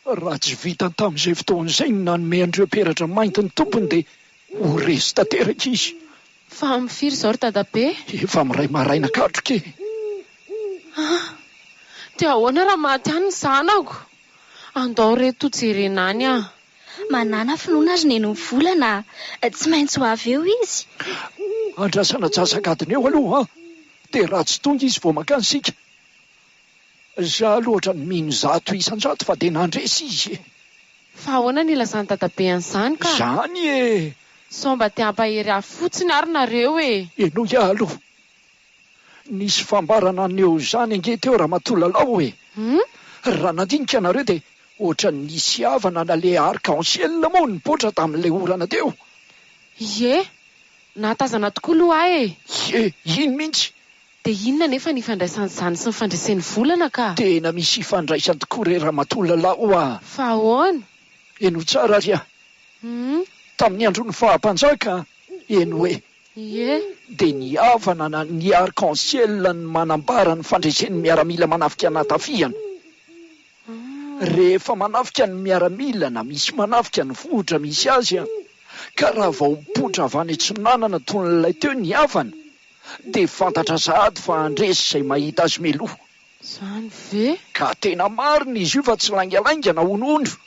Raha tsy vitany tamin'izay fotoan'izay ny nanome andreo Peratra mainty ny tompony dia ho resy tanteraka izy. Fa mifiry izao ry dadabe? Efa miray maraina katroke. Dia ahoana raha maty any ny zanako? Andao reto jerena any ah. Manana finoana azy neny ny volana. Tsy maintsy ho avy eo izy. Andrasana jasagadiny eo aloha dia raha tsy tonga izy vao makany sika. Za loatra ny mino 100 fa dia nandresy izy. Fa ahoana ny ilazany dadabe an'izany ka? Zany e. Sao mba te hampahery afo fotsiny ary nareo e. Eno ialo. Nisy fambarana aneo zany ange teo raha matolalao e. Raha nandinika nareo dia ohatra nisy havana na le arc-en-ciel moa ny potra tamin'ilay orana teo. Ie, nahatazana tokoa aloha e. Iny mihitsy. Dia inona nefa ny ifandraisan'izany sy ny fandraisan'ny volana ka? Tena misy ifandraisany tokoa re raha matolalao a. Fa ahoana? Eno tsara ry a. Tamin'ny andro ny fahampanjaka, eno hoe. Ie. Dia ny havana na ny arc-en-ciel ny manambara ny fandraisan'ny miaramila manafika anatafihana. Rehefa manafika ny miaramila na misy manafika ny vohitra misy azy a, ka raha vao mipotra avy any antsinanana toy n'ilay teo ny havana, dia fantatra sahady fa andresy izay mahita azy meloha. Zany ve? Ka tena marina izy io fa tsy laingalaingana onondro.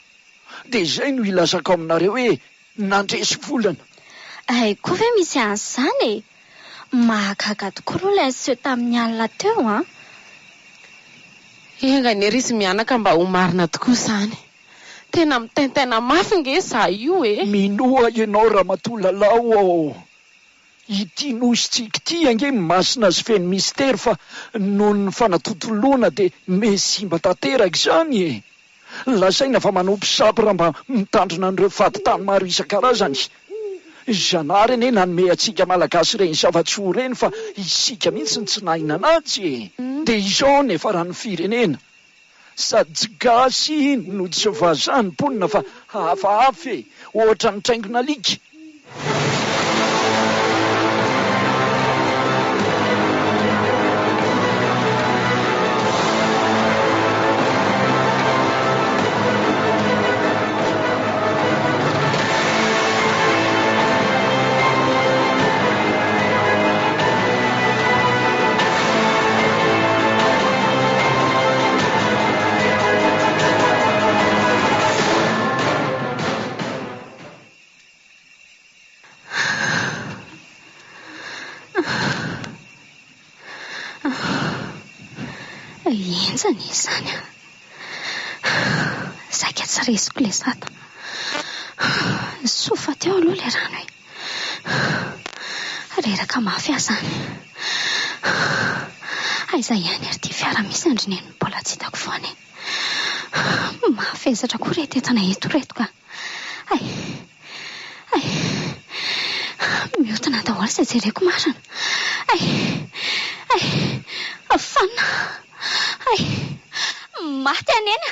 Dia izay no ilazako aminareo hoe nandresy volana. Koa ve misy an'izany e. Mahagaga tokoa aloha ilay niseho tamin'ny alina teo a. Engany ery izy mianaka mba ho marina tokoa izany. Tena mitaintaina mafy nge za io e. Minoa ianao raha matolalao ao. Ity nositsika ity ange masina azy feno mistera fa noho ny fanatotoloana dia mesimba tanteraka izany e. Lasaina fa manopy sapy raha mba mitandrina an'ireo fady-tany maro isan-karazany. Zanary ane nanome antsika malagasy ireny zava-tsoa ireny fa isika mihitsy tsy nahinana azy e. Dia izao nefa raha ny firenena. Sady gasy no tsy vazaha ny mponina fa hafahafa e. Ohatra ny traingona alika. Enjany izany saika tsy resiko le zata. Sofa teo aloha le rano hoe reraka mafy azany. Aiza ihany ary ty fiara misy andrineny mbola tsy hitako foana. Mafezatra koa reto entana eto reto ka. Ay mihodina daholo izay jereko marina. Afana. Maty anena.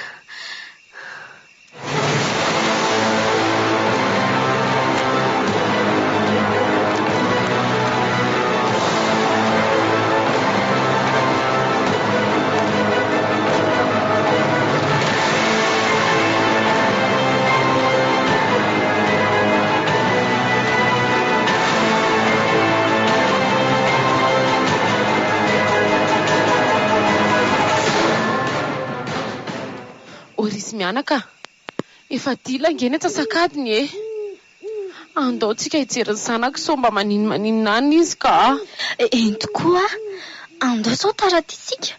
Orisy mianaka, efa dila ngeny atsasakadiny e. Andao tsika hijery zanako sao mba maninona any izy ka. Tokoa andao sao taratitsika.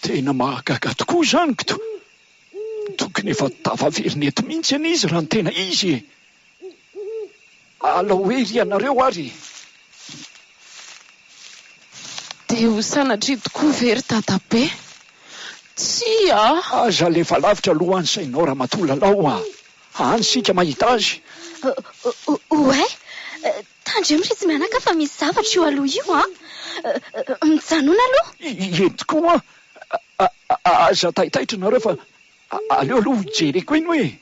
Tena mahagaga tokoa zany kito. Tokony efa tavaverina eto mihitsy any izy raha ny tena izy. Ala hoe ianareo ary. Dia ho sanatria tokoa very dadabe. Tsia aza lefa lavitra alohan'ny sainao raha matolalao any sika mahita azy. Oe tandremo izy mianaka fa misy zavatra io aloha io mijanona aloha. Entikoa aza taitaitra nareo fa aleo aloha jereko iny hoe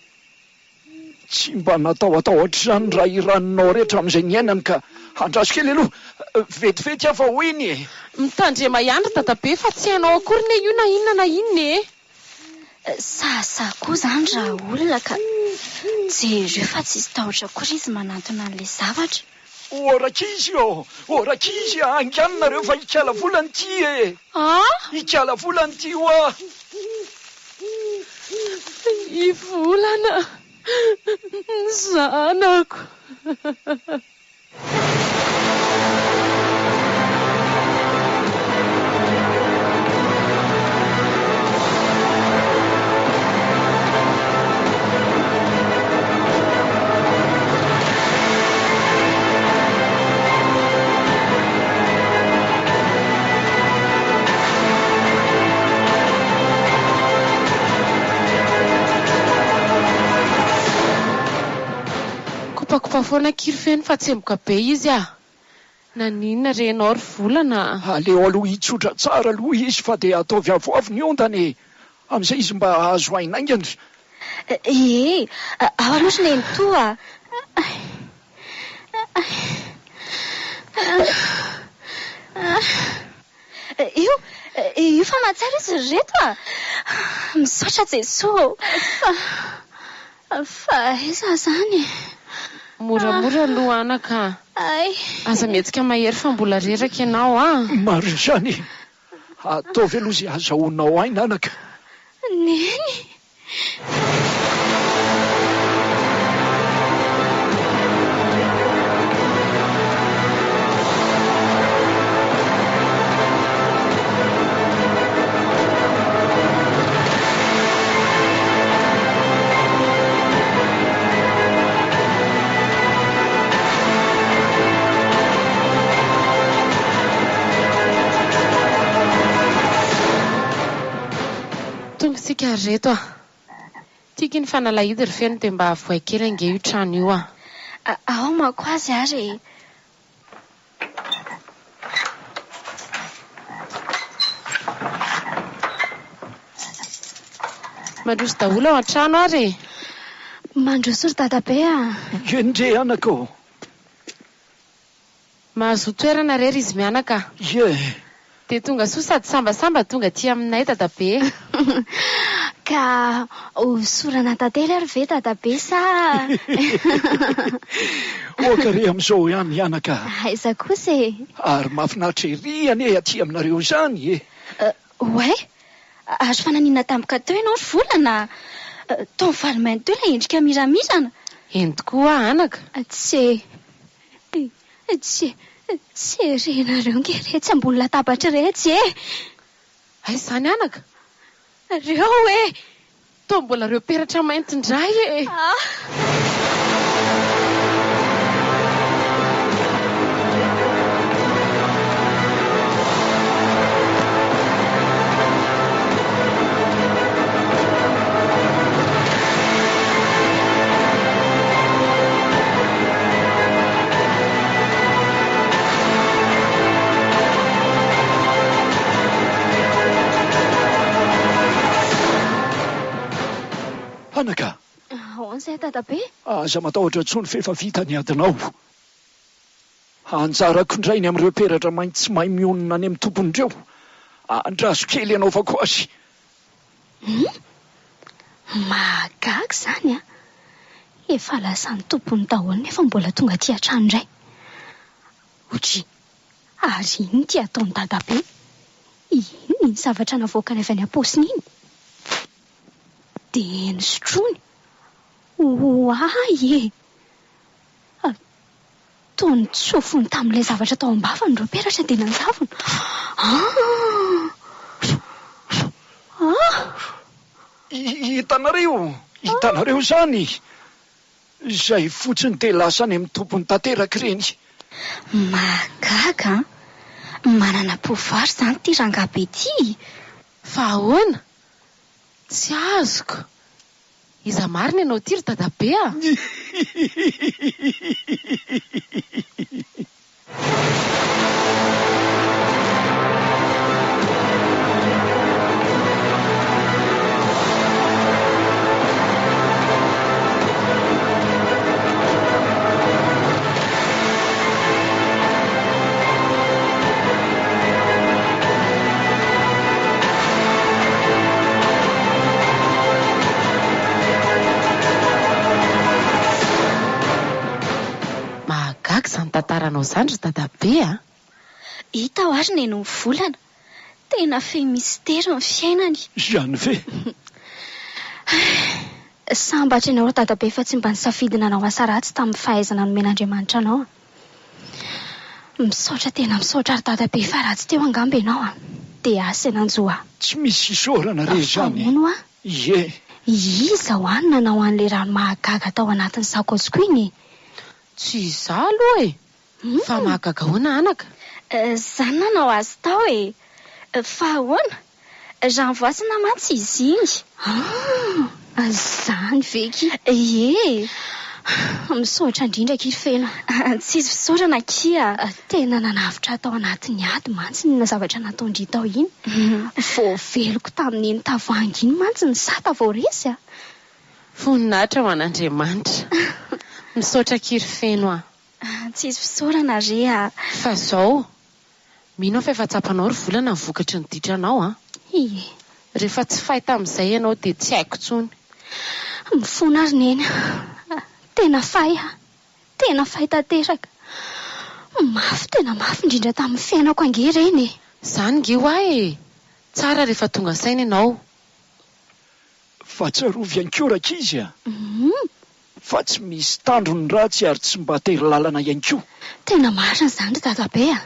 tsy mba natao ohatr'izany raha iraninao rehetra amin'izay ny ainany ka andraso kely aloha vetivety afa ho iny. Mitandrema ihany dadabe fa tsy hainao akory ne io na inona na inona e. Sasa koa zany raha olona ka jereo fa tsy isy tahotra akory izy manantona an'le zavatra. Orakizy orakizy anganonareo fa ikala volany ty e. Ikala volany ty oa. Ivolana zanako. Kopakopa foana kiry feno fa tsemboka be izy naninona renao ry volana. Aleo aloha hitsotra tsara aloha izy fa dia ataovy avoavo ny ondany amin'izay izy mba azo ainaingany. Ao aloha neny toa. Io fa matsara izy reto misaotra Jesosy. Fa eza zany moramora aloha anaka. Aza mihetsika mahery fa mbola reraka ianao Maro izany. Ataovy aloha izay azahoanao aina anaka. Neny. Sika reto tiky ny fanalahidy ry feno dia mba voaikely ange io trano io ao mako azy ary. mandroso daholo ao an-trano ary. Mandroso ry dadabe Endre anako. Mahazo toerana rery izy mianaka. Dia tonga soa sady sambasamba tonga ty aminay dadabe. Ka hosorana tantely ary ve dadabe sa? Okare amin'izao ihany anaka. Aiza kosa e. Ary mahafinaritra ery ane aty aminareo izany Oe azo fananina tampoka teo ianao ry volana. Tao valimainy teo ilay endrika miramirana. Entikoa anaka. Tsy renareo nge retsy ambony latabatra retsy ay izany anaka reo hoe to mbola reo peratra mainty indray e. Anaka, Onzay dadabe? aza matahotra tsony fefa vita ny adinao. Anjarako indray ny amin'ireo peratra mainty tsy mahay mionona any amin'ny tompon'ireo. Andraso kely ianao fa koa azy. Mahagaga zany a. Efa lasan'ny tompony daholo nefa mbola tonga aty an-trano indray. Otry, ary iny ty ataony dadabe? Ino ny zavatra navoakany avy any am-paosiny iny? Dia nosotrony. Oay e. Ataony tsofony tamin'ilay zavatra tao am-bavany reo peratra dia nanjavona. Hitanareo zany. Izay fotsiny dia lasa any amin'ny tompony tanteraka ireny. Mahagaga, manana pouvoir zany ty rangabe ty. Fa ahoana? Tsy azoko. Iza marina ianao ty ry dadabe a? Zany tantaranao zany ry dadabe a? Hita ho ary neny volana. Tena fe mistera ny fiainany. Izany ve? Sambatra ianao dadabe fa tsy mba nisafidina anao asa ratsy tamin'ny fahaizana nomen'Andriamanitra anao. Misaotra tena misaotra ry dadabe fa ratsy teo angamba ianao a. Dia asa nanjoa. Tsy misy isaorana re zany. Ahoana a? Ie. Iza ho any nanao an'ilay rano mahagaga tao anatin'ny sakosiko iny. Tsy iza aloha e. Fa mahagaga hoana anaka? Zany nanao azy tao e. Fa ahoana? Rano voasina mantsy izy iny. Zany veky. Ie. Misaotra indrindra ky fena. Tsy izy fisaorana kia. Tena nanavitra tao anatin'ny ady mantsy ny zavatra nataondry tao iny. Vao veloko tamin'iny tavoahangy iny mantsy ny sata vao resy a. Voninahitra ho an'Andriamanitra. Misaotra kiry feno a. Tsy izy fisaorana re a. Fa zao, mino fa efa tsapanao ry volana ny vokatry ny ditranao a. Ie. Rehefa tsy fahita amin'izay ianao dia tsy haiko tsony. Mifona ary neny. Tena fay a. Tena fay tanteraka. Mafy tena mafy indrindra tamin'ny fiainako ange reny e. Zany nge ho ahy e. Tsara rehefa tonga saina ianao. Fa tsarovy ihany koa rakizy a. Fa tsy misy tandrony ratsy ary tsy mba tery lalana ihany koa. Tena marina zany ry dadabe a.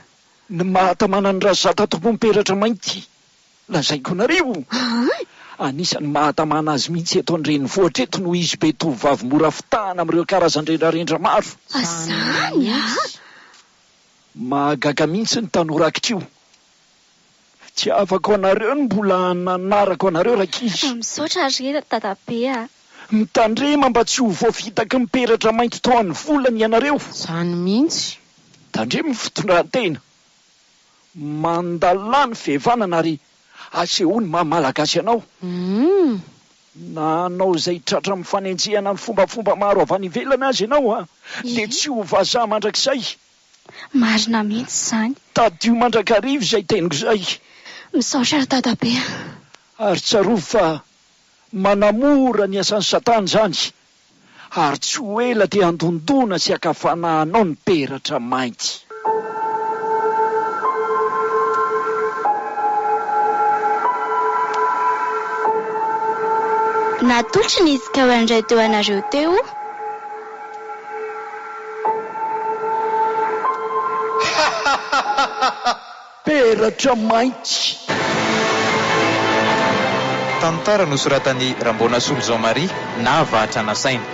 Ny mahatamana ny razata tompony peratra mainty. Lazaiko nareo. Anisan'ny mahatamana azy mihitsy eto andreny vohatra eto no izy be tovavy mora fitahana amin'ireo karazan-drendrarendra maro. Zany a. Mahagaga mihitsy ny tanorak'io. Tsy afako anareo ny mbola nanarako anareo rakizy. Misaotra re dadabe a. Mitandrema mba tsy ho voafitaky ny peratra mainty tao amin'ny volany ianareo. Zany mihitsy. Tandrema ny fitondran-tena. Mandalàny vevanana ary asehoany maha-malagasy anao. Na anao izay tratra mifanenjehana ny fombafomba maro avy any ivelana azy ianao a. Dia tsy ho vazaha mandrakizay. Marina mihitsy zany. Tadio mandrakarivo izay teniko izay. Misaotra ry dadabe. Ary tsarovy fa manamora ny asan'ny satana zany. Ary tsy ho ela dia andondona sy akafanahanao ny peratra mainty. Natolotry ny izy ka ho andray teo anareo teo. Peratra mainty. tantara nosoratany Rambonasoly Jean-Marie na Vahatra Nasaina.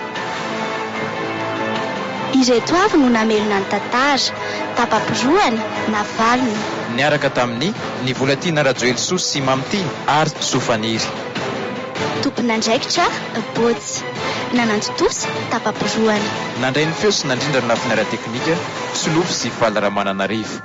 Ireto avy no namelona ny tantara, tapapiroany na valiny. Niaraka tamin'ny ny volatiana Rajoelsoa sy Mainty ary Sofaniry. Tompona andraikitra botsy, nanantotosa tapapiroany. Nandray ny feo sy nandrindra ny lafiny ara-teknika Solofo sy Valaramananarivo.